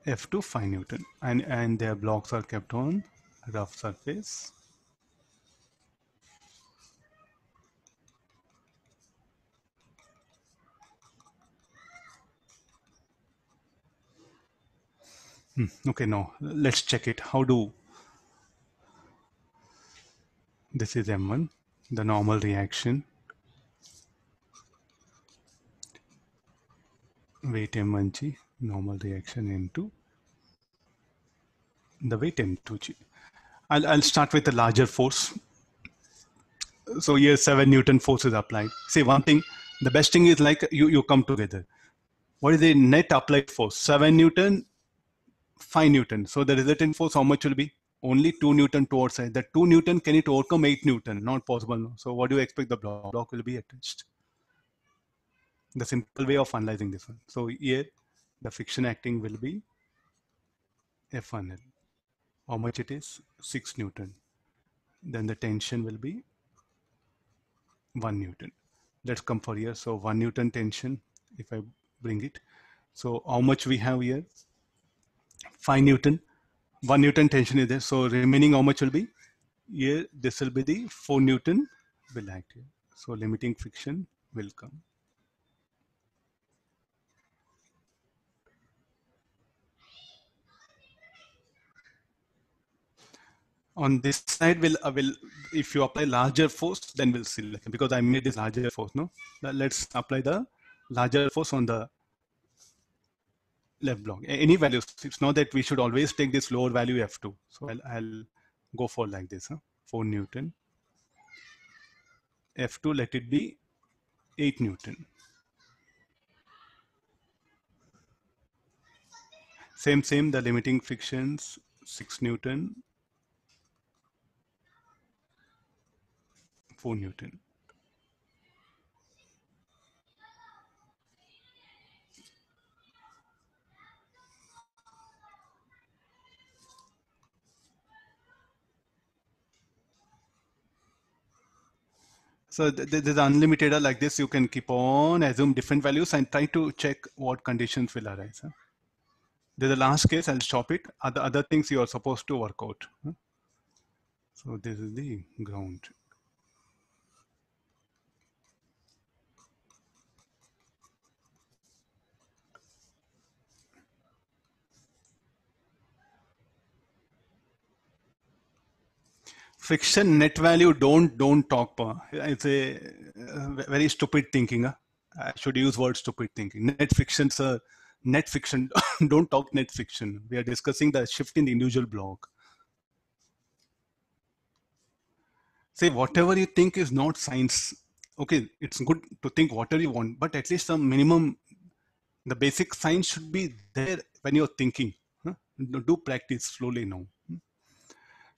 F2 5 Newton, and their blocks are kept on rough surface. Okay, now let's check it. How do this is M1, the normal reaction. Weight M1G, normal reaction M2, the weight M2G. I'll start with the larger force. So here 7 Newton force is applied. See, one thing, the best thing is like you come together. What is the net applied force? 7 Newton, 5 Newton. So the resultant force, how much will be? Only 2 Newton towards side. That 2 Newton, can it overcome 8 Newton? Not possible. No. So what do you expect the block? Block will be attached. The simple way of analyzing this one. So here the friction acting will be F1L. How much it is? 6 Newton. Then the tension will be 1 Newton. Let's come for here. So 1 Newton tension, if I bring it. So how much we have here? 5 Newton. 1 Newton tension is there. So remaining how much will be? Here, this will be the 4 Newton will act here. So limiting friction will come. On this side, will if you apply larger force, then we'll see, because I made this larger force. No, let's apply the larger force on the left block. Any values. It's not that we should always take this lower value F2. So I'll go for like this. 4 Newton. F2, let it be 8 Newton. Same, the limiting frictions, 6 Newton, 4 Newton. So there's unlimited like this. You can keep on assume different values and try to check what conditions will arise. There's the last case. I'll stop it. Other things you are supposed to work out. So this is the ground. Friction net value, don't talk. It's a very stupid thinking. I should use word stupid thinking. Net friction, sir. Net friction. Don't talk net friction. We are discussing the shift in the individual block. Say whatever you think is not science. Okay, it's good to think whatever you want, but at least some minimum, the basic science should be there when you're thinking. Do practice slowly now.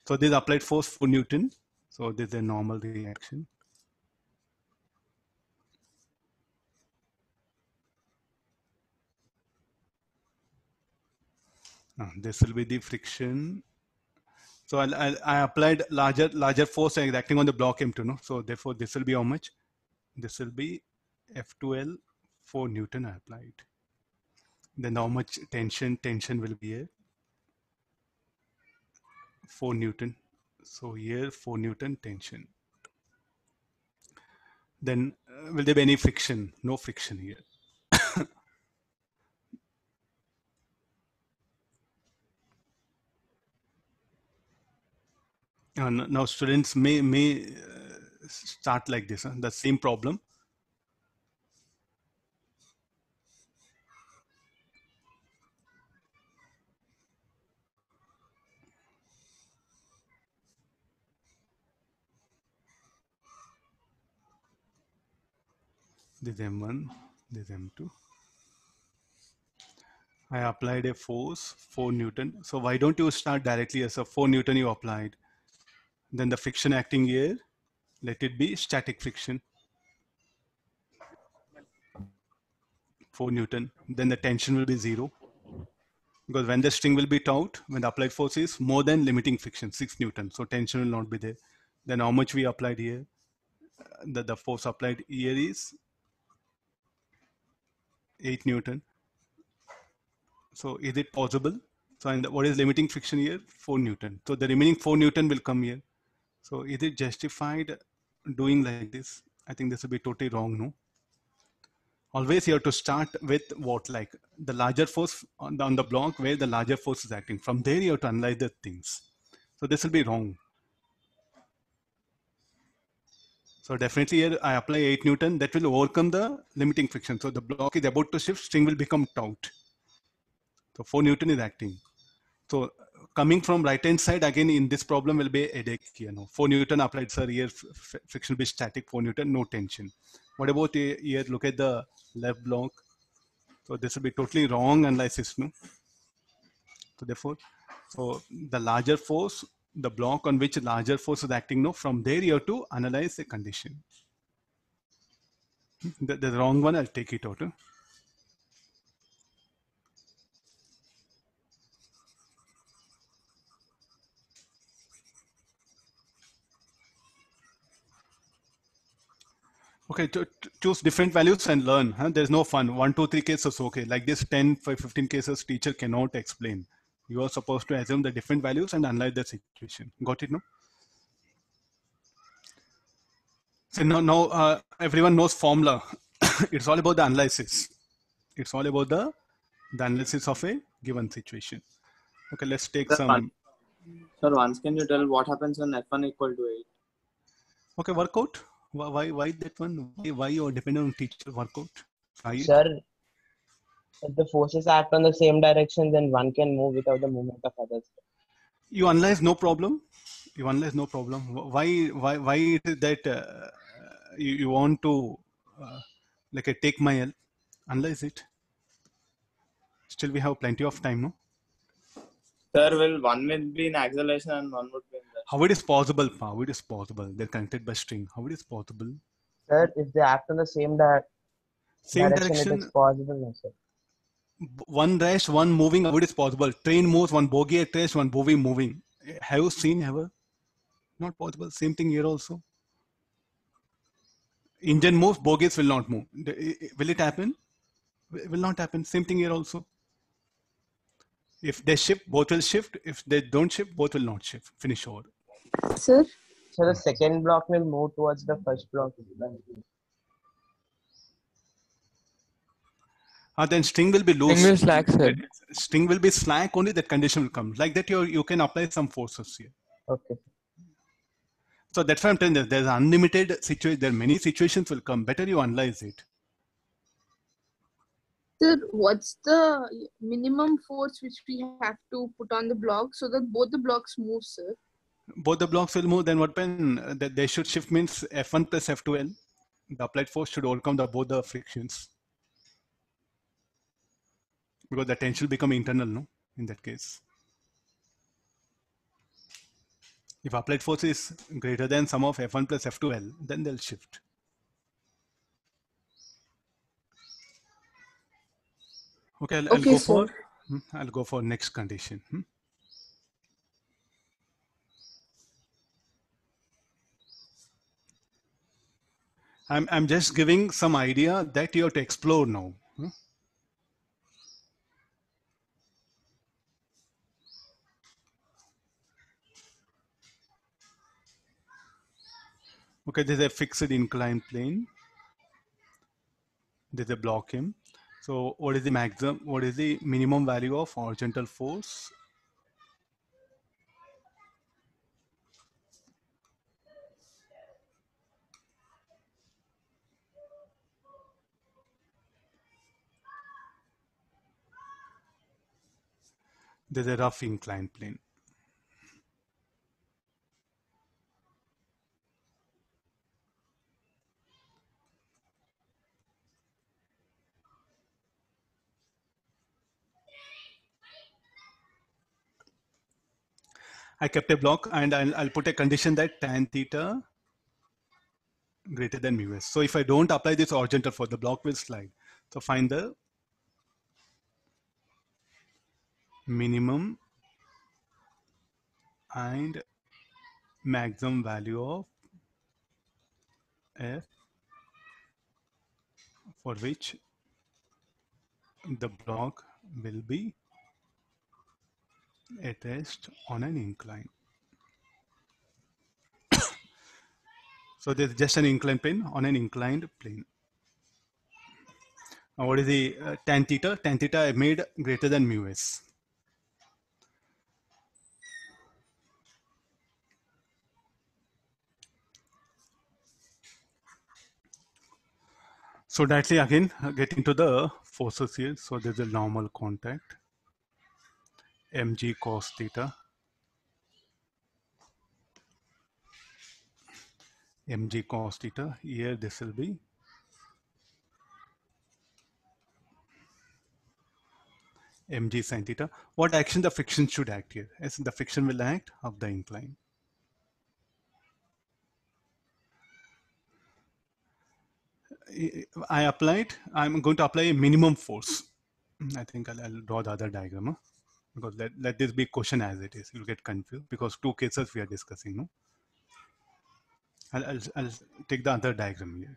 So this applied force 4 Newton. So this is a normal reaction. This will be the friction. So I applied larger force acting on the block M2. No? So therefore this will be how much? This will be F2L 4 Newton I applied. Then how much tension will be here? 4 Newton. So here 4 Newton tension. Then will there be any friction? No friction here. Now students may start like this. The same problem. This M1, this M2. I applied a force 4 Newton. So why don't you start directly as a 4 Newton you applied? Then the friction acting here, let it be static friction. 4 Newton. Then the tension will be 0. Because when the string will be taut, when the applied force is more than limiting friction, 6 Newton. So tension will not be there. Then how much we applied here? the force applied here is 8 Newton. So is it possible? So and what is limiting friction here? 4 Newton. So the remaining 4 Newton will come here. So is it justified doing like this? I think this will be totally wrong, no? Always you have to start with what, like the larger force on the block where the larger force is acting. From there you have to analyze the things. So this will be wrong. So definitely here I apply 8 Newton, that will overcome the limiting friction. So the block is about to shift, string will become taut. So 4 Newton is acting. So coming from right hand side, again in this problem will be a headache here. No? 4 Newton applied, sir, here friction will be static, 4 Newton, no tension. What about here, look at the left block. So this will be totally wrong analysis, no? So therefore, so the larger force, the block on which larger force is acting, no, from there you have to analyze the condition. The wrong one, I'll take it out. Huh? Okay, to choose different values and learn. Huh? There's no fun. 1, 2, 3 cases, okay. Like this 10, 15 cases, teacher cannot explain. You are supposed to assume the different values and analyze the situation. Got it, no? So now everyone knows formula. It's all about the analysis. It's all about the analysis of a given situation. Okay, let's take Sir, some. Sir, once can you tell what happens when F1 equal to 8? Okay, workout. Why that one? Why you are dependent on teacher workout? Sir, if the forces act on the same direction, then one can move without the movement of others. You analyze, no problem. You analyze, no problem. Why is it that you want to like take my help? Analyze it. Still, we have plenty of time, no? Sir, will one will be in acceleration and one would be in rest? How it is possible? How it is possible? They're connected by string. How it is possible? Sir, if they act on the same direction, it is possible, no, sir. One rest, one moving. How it is possible? Train moves, one bogie at rest, one bogie moving. Have you seen ever? Not possible. Same thing here also. Engine moves, bogies will not move. Will it happen? Will not happen. Same thing here also. If they shift, both will shift. If they don't shift, both will not shift. Finish over. Sir? So the second block will move towards the first block. Then string will be loose. String will slack, sir. String will be slack, only that condition will come. Like that, you can apply some forces here. Okay. So that's why I'm telling you, there's unlimited situation. There are many situations will come. Better you analyze it. Sir, what's the minimum force which we have to put on the block so that both the blocks move, sir? Both the blocks will move. Then what when that they should shift means F1 plus F2L. The applied force should overcome both the frictions. Because the tension will become internal, no? In that case. If applied force is greater than sum of F1 plus F2L, then they'll shift. Okay, I'll go for next condition. I'm just giving some idea that you have to explore now. Okay, there's a fixed inclined plane. There's a block M. So what is the maximum? What is the minimum value of horizontal force? There's a rough inclined plane. I kept a block and I'll put a condition that tan theta greater than mu s. So if I don't apply this horizontal force, the block will slide. So find the minimum and maximum value of F for which the block will be at rest on an incline. So there's just an inclined plane on an inclined plane. Now what is the tan theta? Tan theta I made greater than mu s. So directly again get into the forces here. So there's a normal contact, mg cos theta, mg cos theta. Here this will be mg sin theta. What action the friction should act here? As the friction will act up the incline. I'm going to apply a minimum force. I think I'll draw the other diagram. Huh? Because let this be question as it is. You'll get confused because two cases we are discussing. No? I'll take the other diagram here.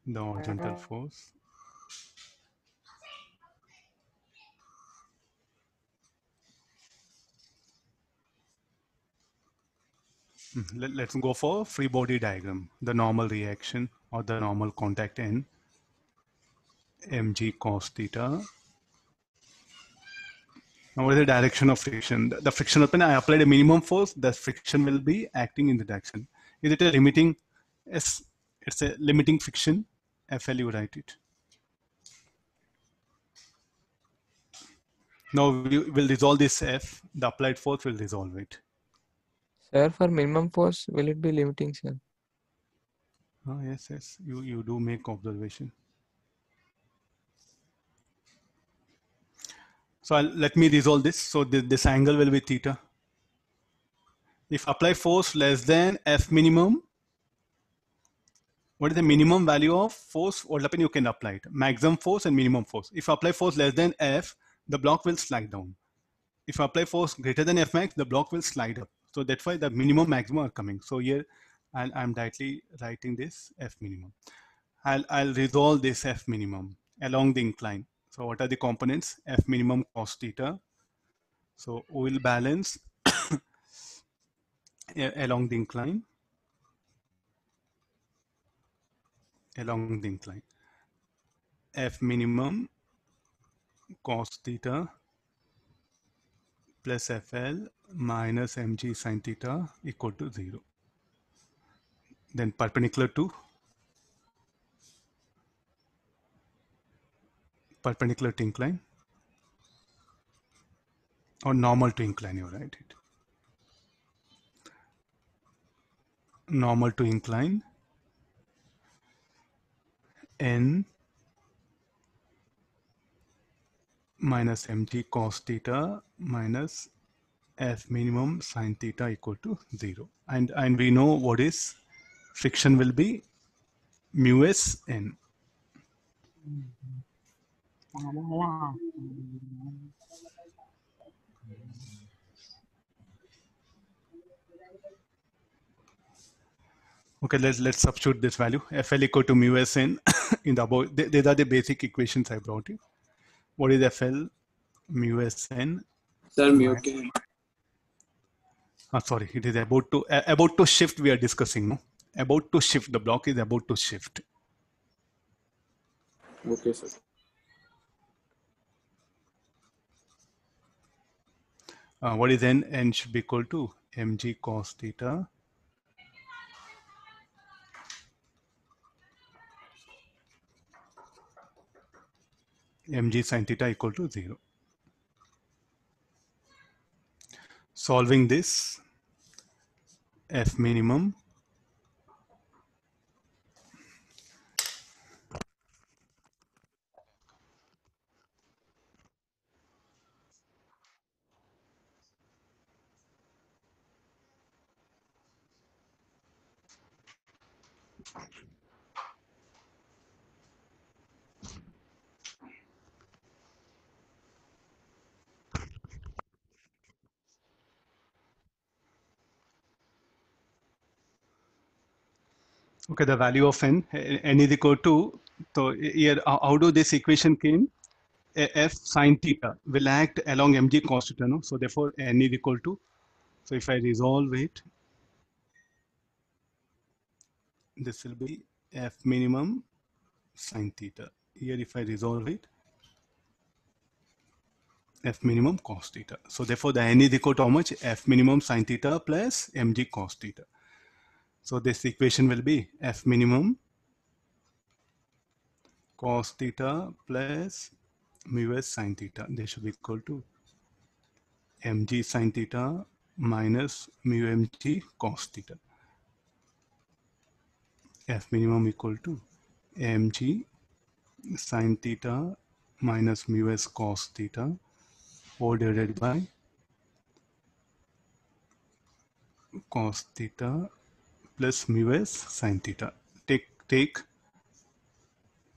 The horizontal force. Let's go for free body diagram. The normal reaction or the normal contact in mg cos theta. Now what is the direction of friction? The friction open, I applied a minimum force, the friction will be acting in the direction. Is it a limiting? Yes, it's a limiting friction. FL, you write it. Now we will resolve this F, the applied force will resolve it. Sir, for minimum force, will it be limiting, sir? Oh, yes, you do make observation. So let me resolve this. So this angle will be theta. If apply force less than F minimum, what is the minimum value of force? What happen? You can apply it. Maximum force and minimum force. If apply force less than F, the block will slide down. If apply force greater than F max, the block will slide up. So that's why the minimum maximum are coming. So here I'm directly writing this F minimum. I'll resolve this F minimum along the incline. So what are the components? F minimum cos theta. So we will balance along the incline. Along the incline. F minimum cos theta plus FL minus mg sin theta equal to 0. Then perpendicular to incline or normal to incline, you write it. Normal to incline n minus mg cos theta minus F minimum sin theta equal to 0. And we know what is friction will be mu s n. Okay, let's substitute this value. FL equal to mu s n in the above. These are the basic equations I brought you. What is FL? Mu s n. Sir, mu k. Sorry, it is about to shift. We are discussing, no? About to shift. The block is about to shift. Okay, sir. What is n? N should be equal to mg cos theta mg sin theta equal to 0. Solving this, F minimum Okay, the value of n is equal to, so here, how do this equation came? F sine theta will act along mg cos theta, no? So therefore, n is equal to, so if I resolve it, this will be F minimum sine theta. Here, if I resolve it, F minimum cos theta. So therefore, the n is equal to how much? F minimum sine theta plus mg cos theta. So this equation will be F minimum cos theta plus mu s sine theta. They should be equal to mg sine theta minus mu mg cos theta. F minimum equal to mg sine theta minus mu s cos theta whole divided by cos theta plus mu s sine theta. Take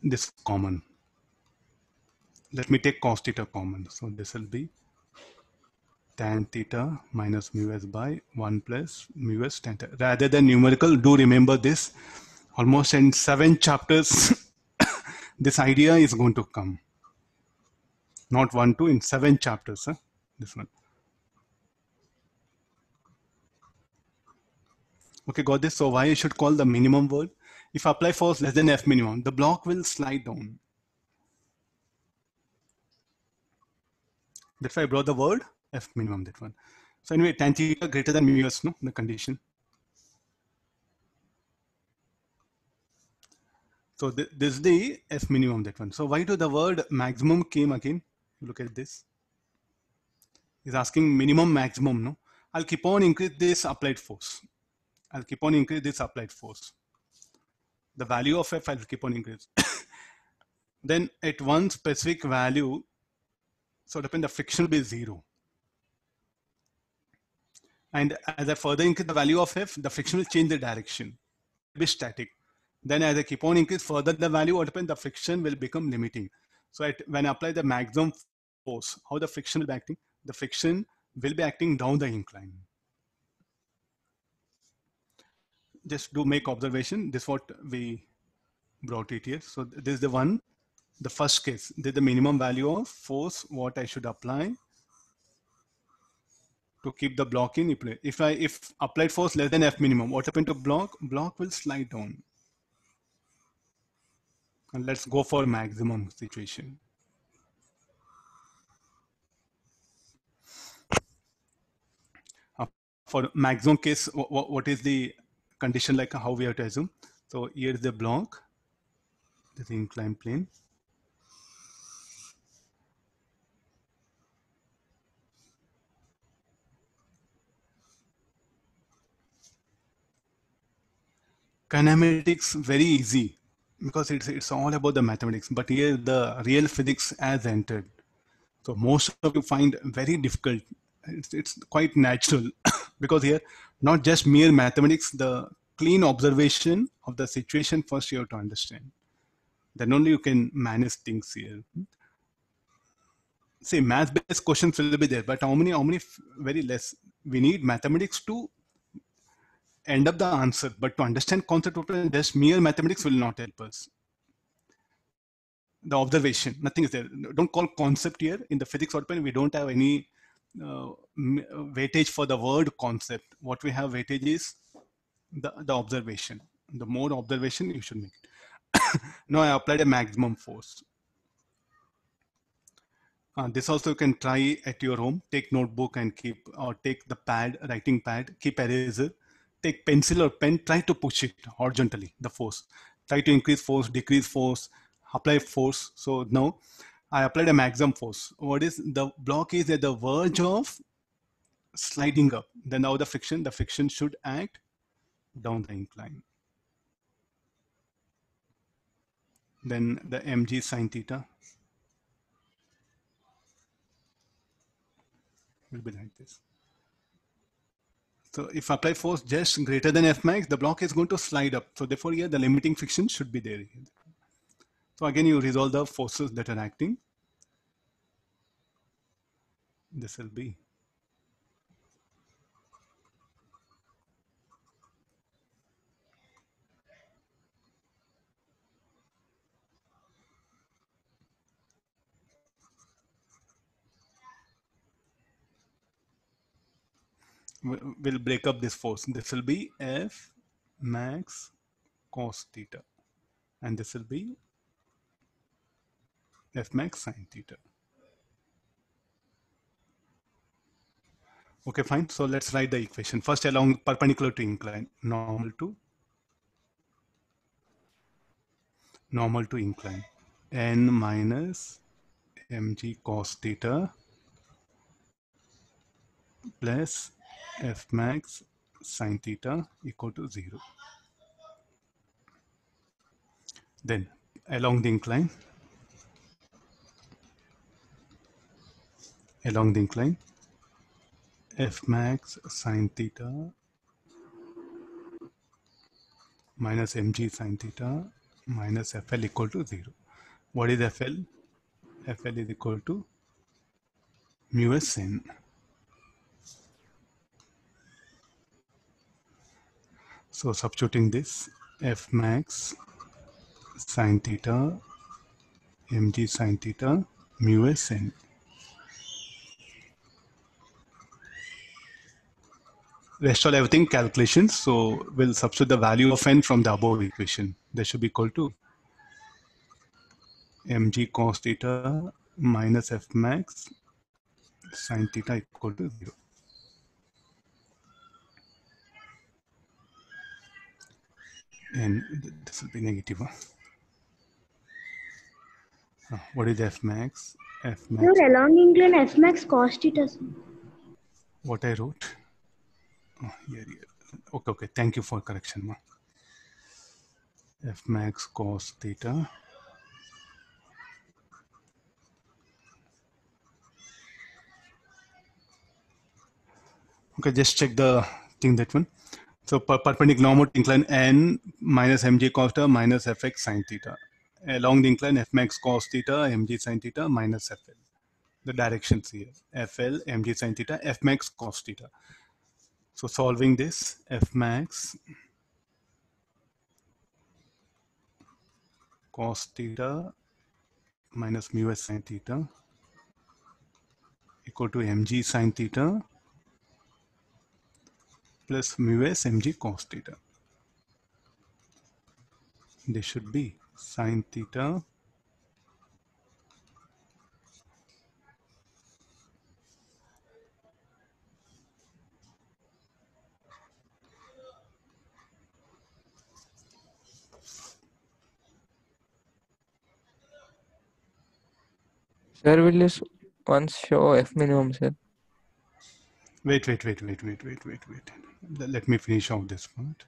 this common. Let me take cos theta common. So this will be tan theta minus mu s by 1 plus mu s tan theta. Rather than numerical, do remember this. Almost in 7 chapters, this idea is going to come. Not 1, 2, in 7 chapters. Huh? This one. Okay, got this. So why you should call the minimum word? If apply force less than F minimum, the block will slide down. That's why I brought the word F minimum, that one. So anyway, tan theta greater than mu s, no, the condition. So this is the F minimum, that one. So why do the word maximum came again? Look at this. He's asking minimum, maximum, no? I'll keep on increase this applied force. I'll keep on increase this applied force. The value of F, I'll keep on increase. Then at one specific value, so depend the friction will be 0. And as I further increase the value of F, the friction will change the direction. It will be static. Then as I keep on increase further the value, what happens? The friction will become limiting. So when I apply the maximum force, how the friction will be acting? The friction will be acting down the incline. Just do make observation. This is what we brought it here. So this is the one, the first case. This is the minimum value of force what I should apply to keep the block in place. If applied force less than F minimum, what happened to block? Block will slide down. And let's go for maximum situation. For maximum case, what is the condition, like how we have to assume? So here is the block, this inclined plane. Kinematics very easy because it's all about the mathematics, but here the real physics has entered. So most of you find very difficult. It's quite natural because here not just mere mathematics, the clean observation of the situation first you have to understand. Then only you can manage things here. See, math-based questions will be there, but how many? Very less. We need mathematics to end up the answer, but to understand concept of just mere mathematics will not help us. The observation, nothing is there. Don't call concept here. In the physics open, we don't have any weightage for the word concept. What we have weightage is the observation. The more observation you should make. Now I applied a maximum force. This also you can try at your home. Take notebook and keep, or take the pad, writing pad, keep eraser. Take pencil or pen, try to push it horizontally, the force. Try to increase force, decrease force, apply force. So now I applied a maximum force. What is the block is at the verge of sliding up. Then now the friction should act down the incline. Then the mg sine theta will be like this. So if apply force just greater than F max, the block is going to slide up. So therefore here the limiting friction should be there. So again, you resolve the forces that are acting. This will be We'll break up this force. This will be F max cos theta, and this will be F max sin theta. Okay, fine. So let's write the equation. First, along perpendicular to incline, normal to incline, n minus mg cos theta plus f max sin theta equal to 0. Then along the incline, f max sin theta minus mg sin theta minus fl equal to 0. What is fl? Fl is equal to mu s n. So substituting this, f max sin theta mg sin theta mu s n. Rest all everything calculations. So we'll substitute the value of n from the above equation. That should be equal to mg cos theta minus f max sin theta equal to 0. And this will be negative. What is f max? F max. Sir, along incline F max cos theta. What I wrote? Oh, here. Okay. Thank you for correction, ma. F max cos theta. Okay, just check the thing, that one. So perpendicular normal incline n minus mg cos theta minus fx sin theta. Along the incline f max cos theta mg sin theta minus fl. The directions here, fl mg sin theta f max cos theta. So solving this, f max cos theta minus mu s sin theta equal to mg sin theta plus mu s mg cos theta. This should be sin theta Sir, will you once show F minimum, sir? Wait. Let me finish off this part.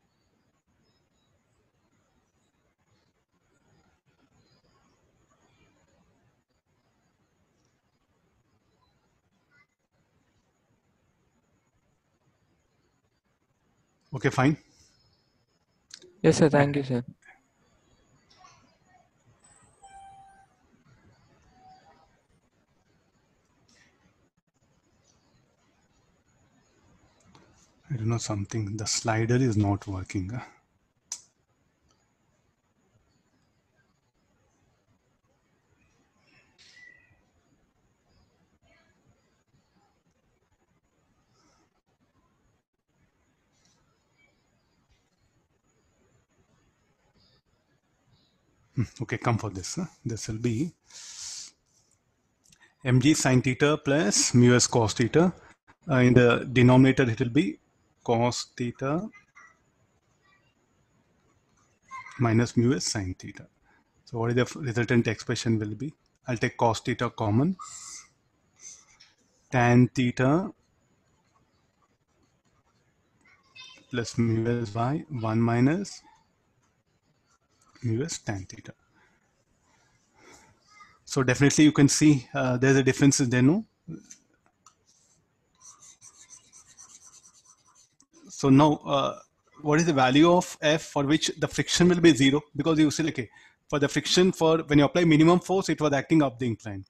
Okay, fine. Yes, sir. Thank you, sir. I don't know something. The slider is not working. Okay, come for this. This will be mg sin theta plus mu s cos theta. In the denominator, it will be cos theta minus mu s sin theta. So what is the resultant expression will be? I'll take cos theta common. Tan theta plus mu s by 1 minus mu s tan theta. So definitely you can see there's a difference there, no? So now, what is the value of F for which the friction will be 0? Because you see, okay, for the friction, for when you apply minimum force, it was acting up the incline.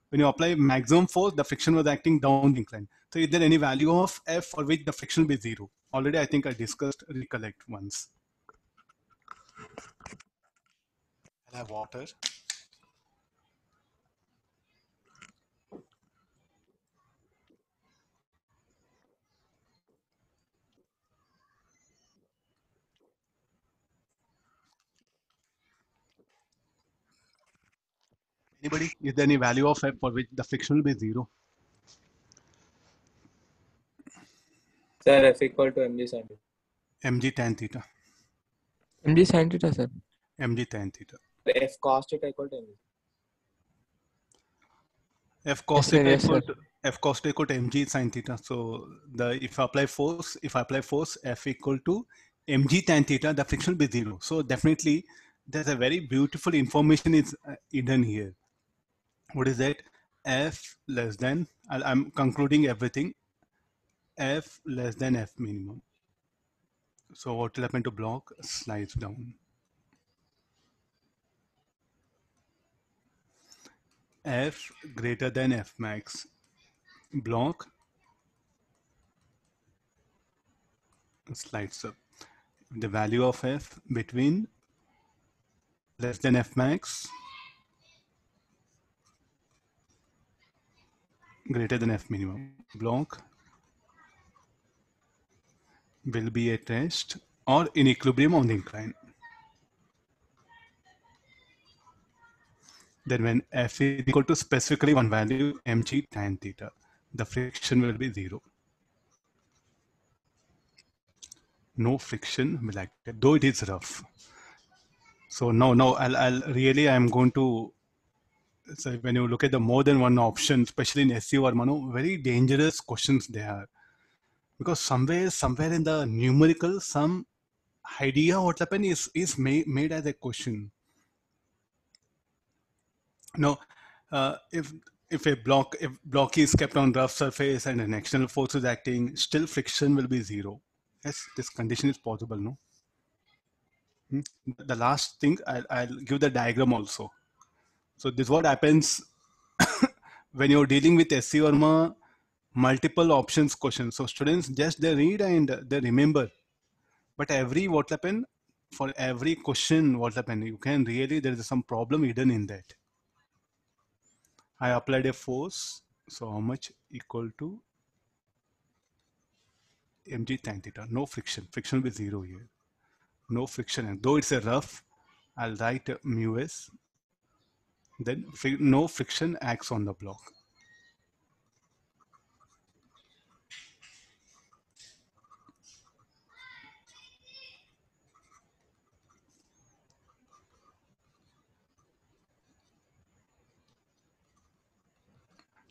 When you apply maximum force, the friction was acting down the incline. So is there any value of F for which the friction will be 0? Already I think I discussed, recollect once. I'll have water. Anybody? Is there any value of F for which the friction will be 0? Sir, F equal to mg sin theta. Mg tan theta. mg sin theta, sir. Mg tan theta. F cos theta equal to mg. F cos Yes, sir, theta yes, equal sir. to F cos theta equal to mg sin theta. So if I apply force, F equal to mg tan theta, the friction will be 0. So definitely there's a very beautiful information is hidden here. What is that? F less than, I'm concluding everything, F less than F minimum. So what will happen to block? Slides down. F greater than F max. Block slides up. The value of F between less than F max greater than F minimum. Block will be at rest or in equilibrium on the incline. Then when F is equal to specifically one value mg tan theta, the friction will be 0. No friction will act, though it is rough. So no, I'm going to, so when you look at the more than one option, especially in SU or Mano, very dangerous questions they are. Because somewhere in the numerical, some idea what happened is made as a question. No, if block is kept on rough surface and an external force is acting, still friction will be 0. Yes, this condition is possible, no? The last thing, I'll give the diagram also. So this is what happens when you're dealing with SC Verma multiple options questions. So students just they read and they remember. But what happen for every question, what happen? You can really, there is some problem hidden in that. I applied a force. So how much equal to mg tan theta? No friction. Friction will be 0 here. No friction. And though it's a rough, I'll write mu s. Then no friction acts on the block.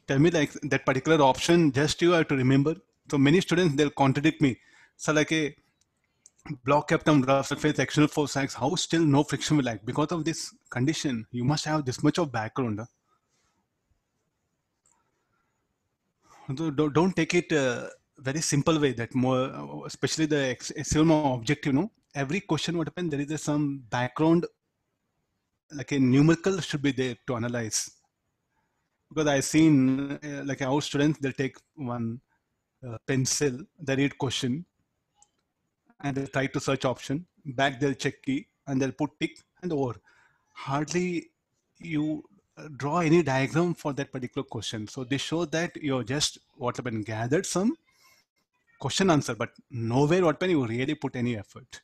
Tell me like that particular option, just you have to remember. So many students, they'll contradict me. So like a block kept on rough surface, external force acts, how still no friction will act? Because of this condition, you must have this much of background. Don't take it very simple way that more, especially the SEO objective, every question what happens, there is some background, like a numerical should be there to analyze. Because I've seen like our students, they'll take one pencil, they read question, and they'll try to search option, back they'll check key, and they'll put tick and over. Hardly you draw any diagram for that particular question. So they show that you're just what happened, gathered some question answer, but nowhere what happened, you really put any effort.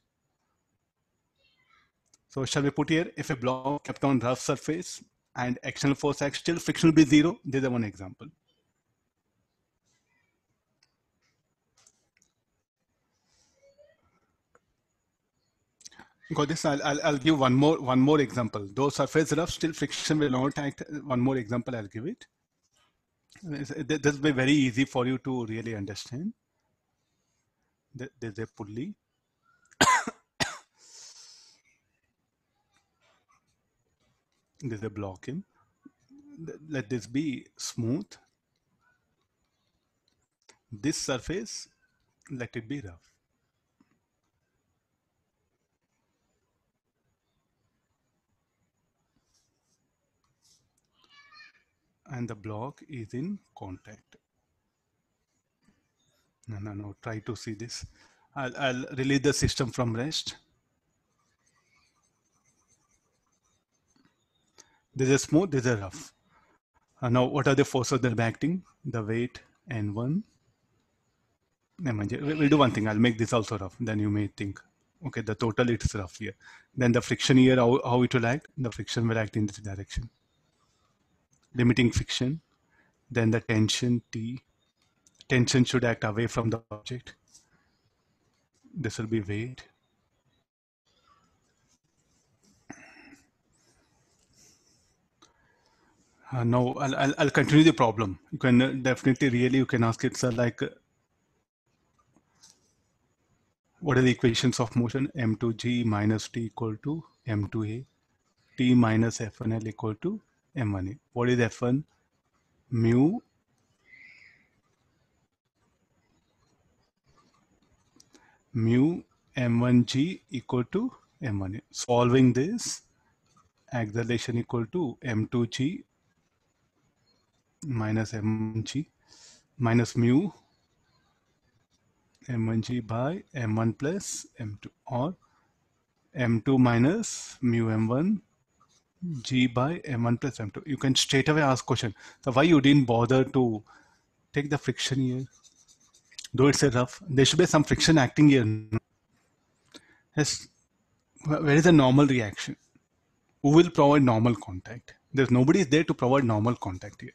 So shall we put here, if a block kept on rough surface and external force acts, still friction will be 0. This is one example. Got this? I'll give one more example. Though surface rough, still friction will not act. One more example I'll give it. This will be very easy for you to really understand. There's a pulley. There's a block in. Let this be smooth. This surface, let it be rough. And the block is in contact. No, try to see this. I'll release the system from rest. This is smooth, this is rough. Now, what are the forces that are acting? The weight N1. We'll do one thing. I'll make this also rough. Then you may think, okay, the total it's rough here. Then the friction here, how it will act? The friction will act in this direction. limiting friction. Then the tension T. Tension should act away from the object. This will be weight. Now I'll continue the problem. You can definitely really you can ask it, sir, like what are the equations of motion? M2G minus T equal to M2A. T minus F1L equal to M1A. What is F1? Mu M1G equal to M1A. Solving this, acceleration equal to M2G minus M1G minus mu M1G by M1 plus M2, or M2 minus mu M1 G by M1 plus M2. You can straight away ask question. So why you didn't bother to take the friction here? Though it's a rough, there should be some friction acting here. Yes. Where is the normal reaction? Who will provide normal contact? There's nobody is there to provide normal contact here.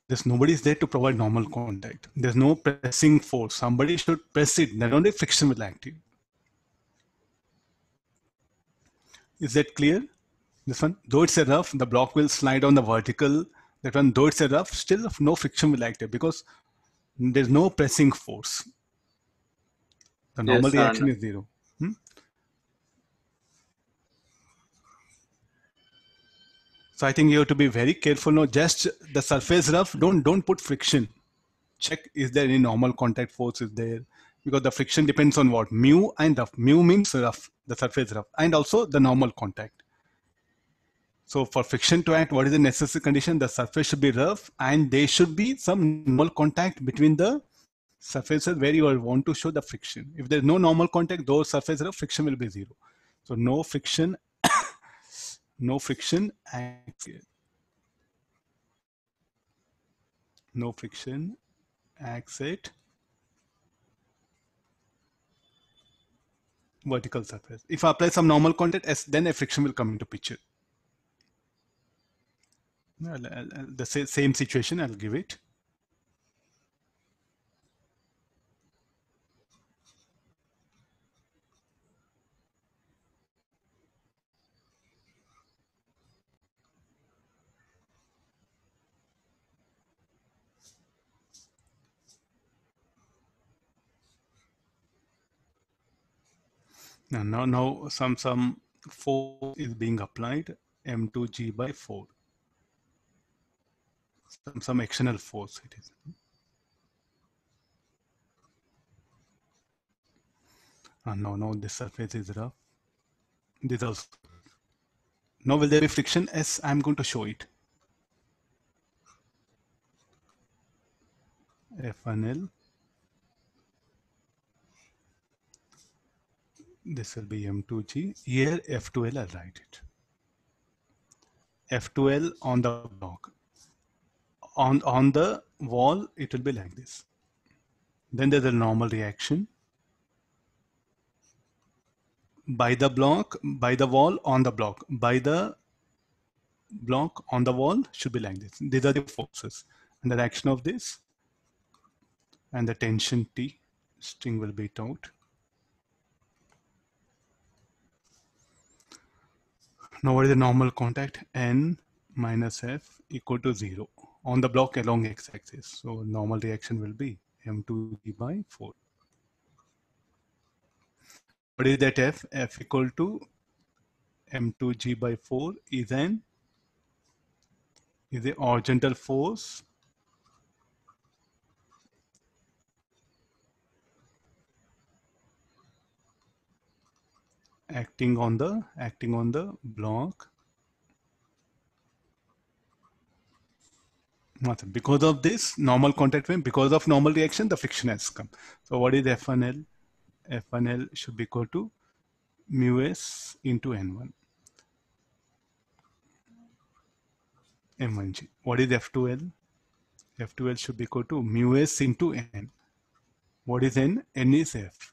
There's nobody is there to provide normal contact. There's no pressing force. Somebody should press it. Then only friction will act here. Is that clear? This one, though it's a rough, the block will slide on the vertical. That one, though it's a rough, still no friction will act here because there's no pressing force. The normal reaction is zero. So I think you have to be very careful. No, just the surface rough. Don't put friction. Check is there any normal contact force is there, because the friction depends on what? Mu and rough. Mu means rough, the surface rough, and also the normal contact. So for friction to act, what is the necessary condition? The surface should be rough and there should be some normal contact between the surfaces where you want to show the friction. If there's no normal contact, those surfaces rough, friction will be zero. So no friction, no friction acts here. No friction acts at vertical surface. If I apply some normal contact, then a friction will come into picture. The same situation, I'll give it. Now some force is being applied, M2G by 4. Some external force it is. Now this surface is rough. This also. Now will there be friction? Yes, I'm going to show it. F1L. This will be M2G. Here F2L, I'll write it. F2L on the block. On the wall, it will be like this. Then there's a normal reaction. By the block, by the wall, on the block. By the block, on the wall should be like this. These are the forces. And the action of this and the tension T, string will be taut. Now what is the normal contact? N minus F equal to 0 on the block along x-axis. So normal reaction will be M2G by 4. What is that F? F equal to M2G by 4 is a horizontal force acting on the block. Because of this normal contact frame, because of normal reaction, the friction has come. So what is F1L? F1L should be equal to mu s into N1. M1G. What is F2L? F2L should be equal to mu s into N. What is N? N is F.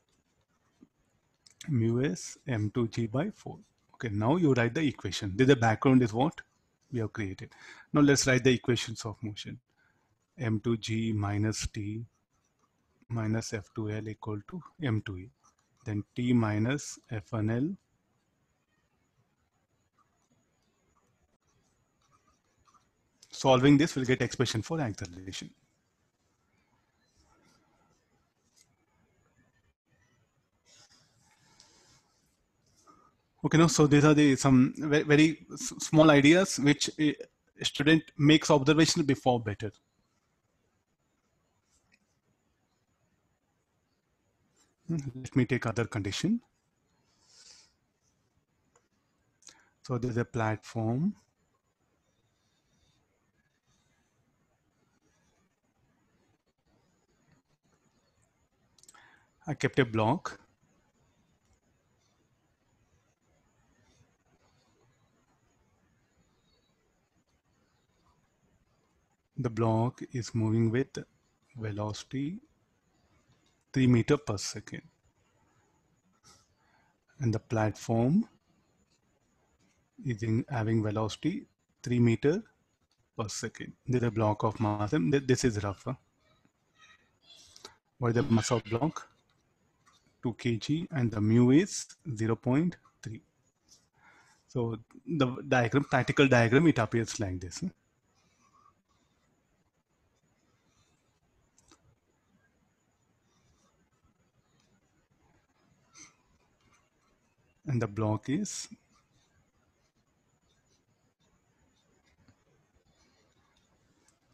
Mu s M2G by 4. Okay, now you write the equation. The background is what we have created. Now let's write the equations of motion. M2G minus T minus F2L equal to M2E. Then T minus F1L solving this will get expression for acceleration. Okay, now so these are the some very small ideas which a student makes observation before better. Let me take other condition. So there's a platform. I kept a block. The block is moving with velocity 3 meters per second. And the platform is having velocity 3 meters per second. This is a block of mass. And this is rough. Huh? What is the mass of block? 2 kg and the mu is 0.3. So the diagram, practical diagram, it appears like this. Huh? And the block is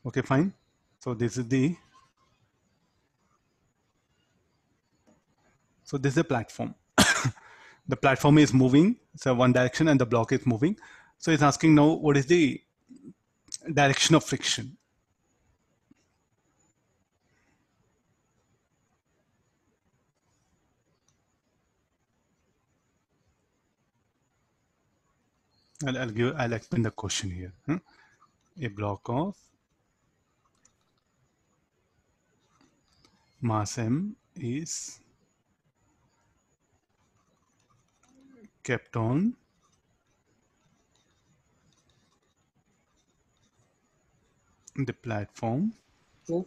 okay, fine. So this is the platform. The platform is moving, so one direction, and the block is moving. So it's asking now what is the direction of friction. I'll explain the question here. Huh? A block of mass m is kept on the platform. The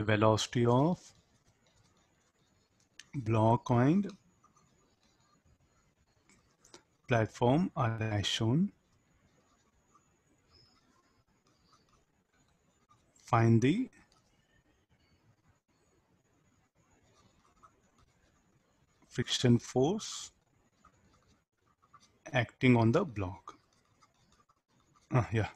velocity of block and platform are as shown. Find the friction force acting on the block. Yeah.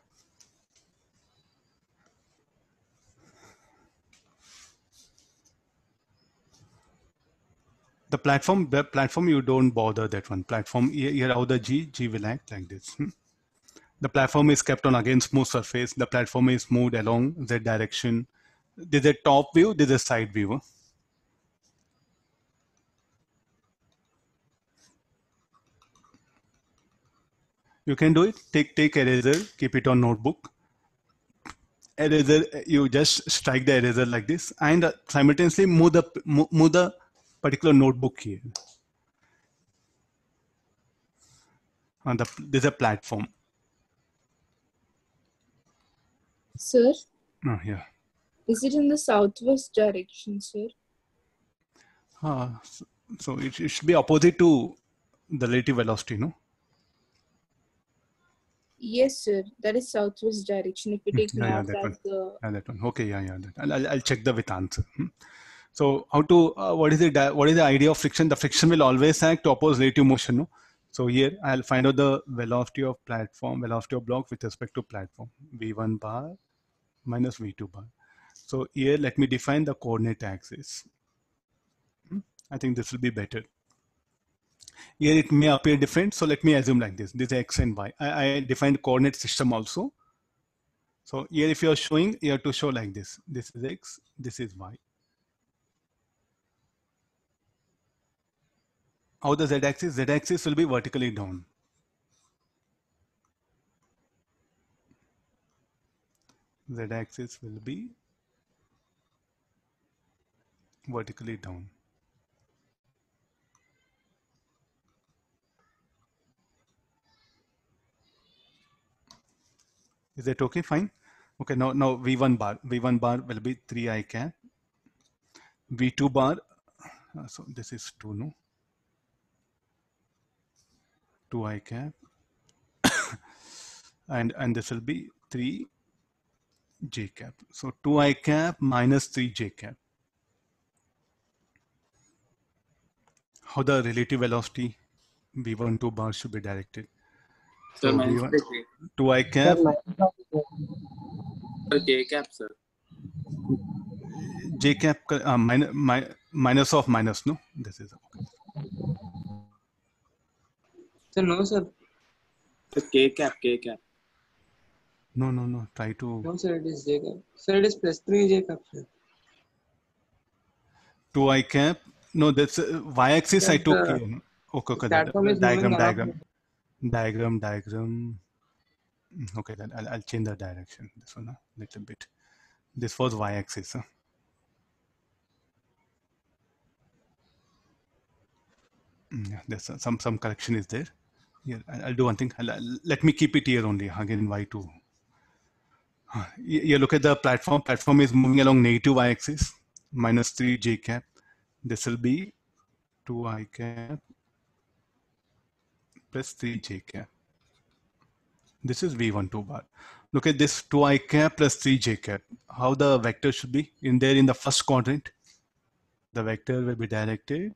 The platform you don't bother that one. Platform here how the G will act like this. The platform is kept on again smooth surface. The platform is moved along Z direction. This is a top view, this is a side view. You can do it. Take eraser, keep it on notebook. Eraser, you just strike the eraser like this, and simultaneously move the particular notebook here. And there's a platform. Sir, Yeah. is it in the southwest direction, sir? So it should be opposite to the relative velocity, no? Yes, sir. That is southwest direction. If we take north that as one. the That one. Okay, I'll check the with answer. So how to what is the idea of friction? The friction will always act to oppose relative motion, no? So here I'll find out the velocity of platform, velocity of block with respect to platform. V1 bar minus V2 bar. So here let me define the coordinate axis. I think this will be better. Here it may appear different, so let me assume like this. This is X and Y. I defined coordinate system also. So here if you are showing, you have to show like this. This is X, this is Y. How the Z-axis? Z-axis will be vertically down. Z-axis will be vertically down. Is that okay? Fine. Okay, now V1 bar will be 3 I cap. V2 bar, so this is 2, no? 2 I cap. and this will be 3 J cap. So 2 I cap minus 3 J cap. How the relative velocity V1 2 bar should be directed? Sir, So minus V1 by J. 2 I cap Sir, J cap, sir. J cap minus of minus, no? This is okay. Sir, no, sir. Sir, K cap, K cap. No. Try to No, sir, it is J cap. Sir, it is plus 3 J cap, sir. 2 I cap. No, that's y-axis I Sir, took the here. No? Okay, platform is moving along. diagram. Okay, then I'll change the direction. This one a little bit. This was y-axis. Huh? Yeah, there's some correction is there. Here, I'll do one thing. Let me keep it here only. Again, y2. You look at the platform. Platform is moving along negative y-axis, minus 3 j cap. This will be 2 I cap plus 3 j cap. This is V12 bar. Look at this 2 I cap plus 3 j cap. How the vector should be in the first quadrant. The vector will be directed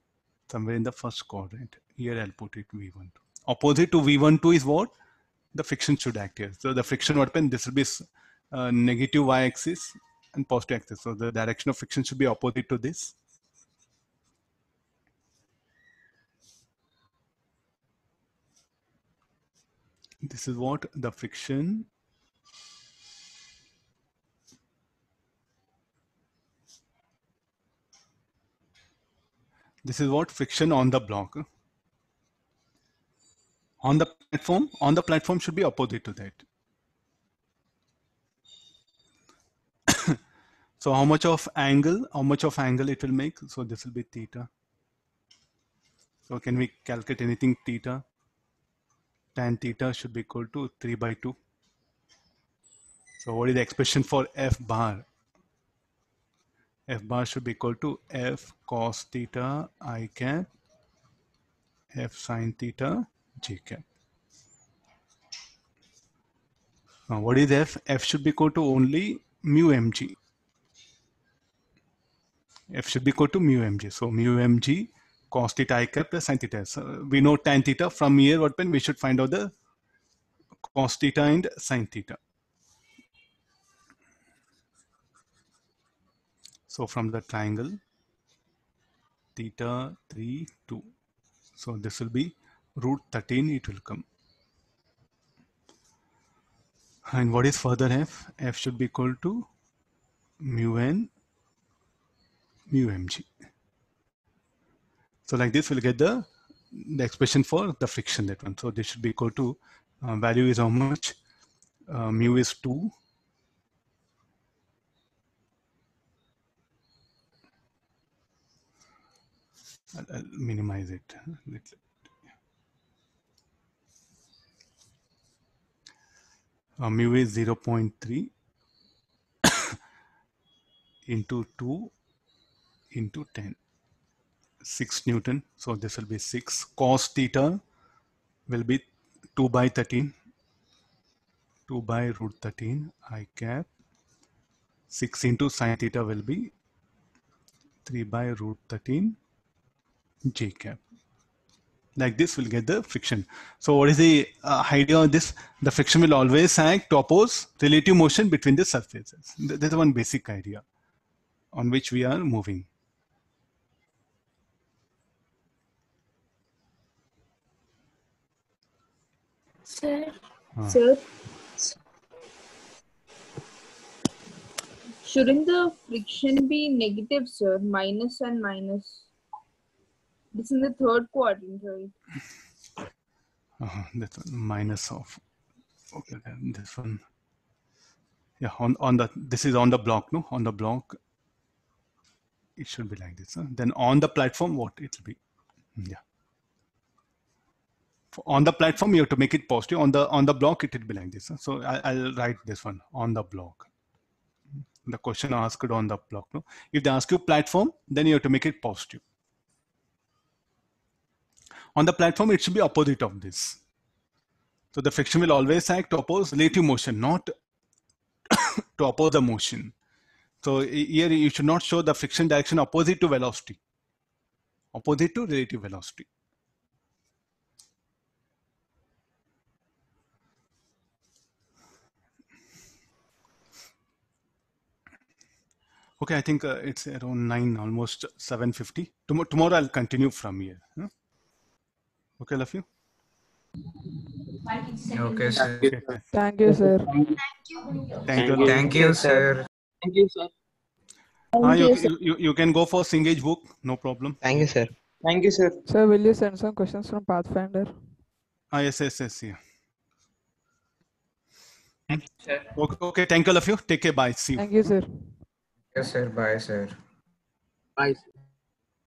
somewhere in the first quadrant. Here I'll put it V12. Opposite to V12 is what? The friction should act here. So the friction what happen? This will be negative y-axis and positive axis. So the direction of friction should be opposite to this. This is what the friction on the block. On the platform should be opposite to that. So how much of angle it will make? So this will be theta. So can we calculate anything theta? Tan theta should be equal to 3/2. So what is the expression for F bar? F bar should be equal to F cos theta I cap, F sin theta j cap. Now what is F? F should be equal to only mu mg. F should be equal to mu mg. So mu mg cos theta I cap plus sin theta. So we know tan theta. From here, what we should find out the cos theta and sin theta. So from the triangle theta 3 2. So this will be root 13. It will come. And what is further F? F should be equal to mu n mu mg. So like this, we'll get the expression for the friction, that one. So this should be equal to value is how much? Mu is 2. I'll minimize it. Mu is 0.3 into 2 into 10. 6 Newton. So this will be 6. Cos theta will be 2/13. 2/√13 I cap. 6 into sin theta will be 3/√13 j cap. Like this, we'll get the friction. So what is the idea of this? The friction will always act to oppose relative motion between the surfaces. That's one basic idea on which we are moving. Sir, Sir, shouldn't the friction be negative, sir? Minus and minus. This is in the third quadrant, right? That's minus of. Okay, then this one. Yeah, on the, this is on the block, no? On the block, it should be like this. Huh? Then on the platform, what it will be? Yeah. On the platform, you have to make it positive. On the block, it will be like this. So I'll write this one on the block. The question asked on the block. No? If they ask you platform, then you have to make it positive. On the platform, it should be opposite of this. So the friction will always act to oppose relative motion, not to oppose the motion. So here you should not show the friction direction opposite to velocity, opposite to relative velocity. Okay, I think it's around 9, almost 7:50. Tomorrow I'll continue from here. Huh? Okay, love you. Okay, sir. Okay. Thank you, sir. Thank you. Thank you, sir. Thank you, sir. You can go for Cengage book, no problem. Thank you, sir. Thank you, sir. Sir, will you send some questions from Pathfinder? Yes, yeah. Sir. Okay, thank you, all of you. Take care, bye. See you. Thank you, sir. Yes, sir. Bye, sir. Bye.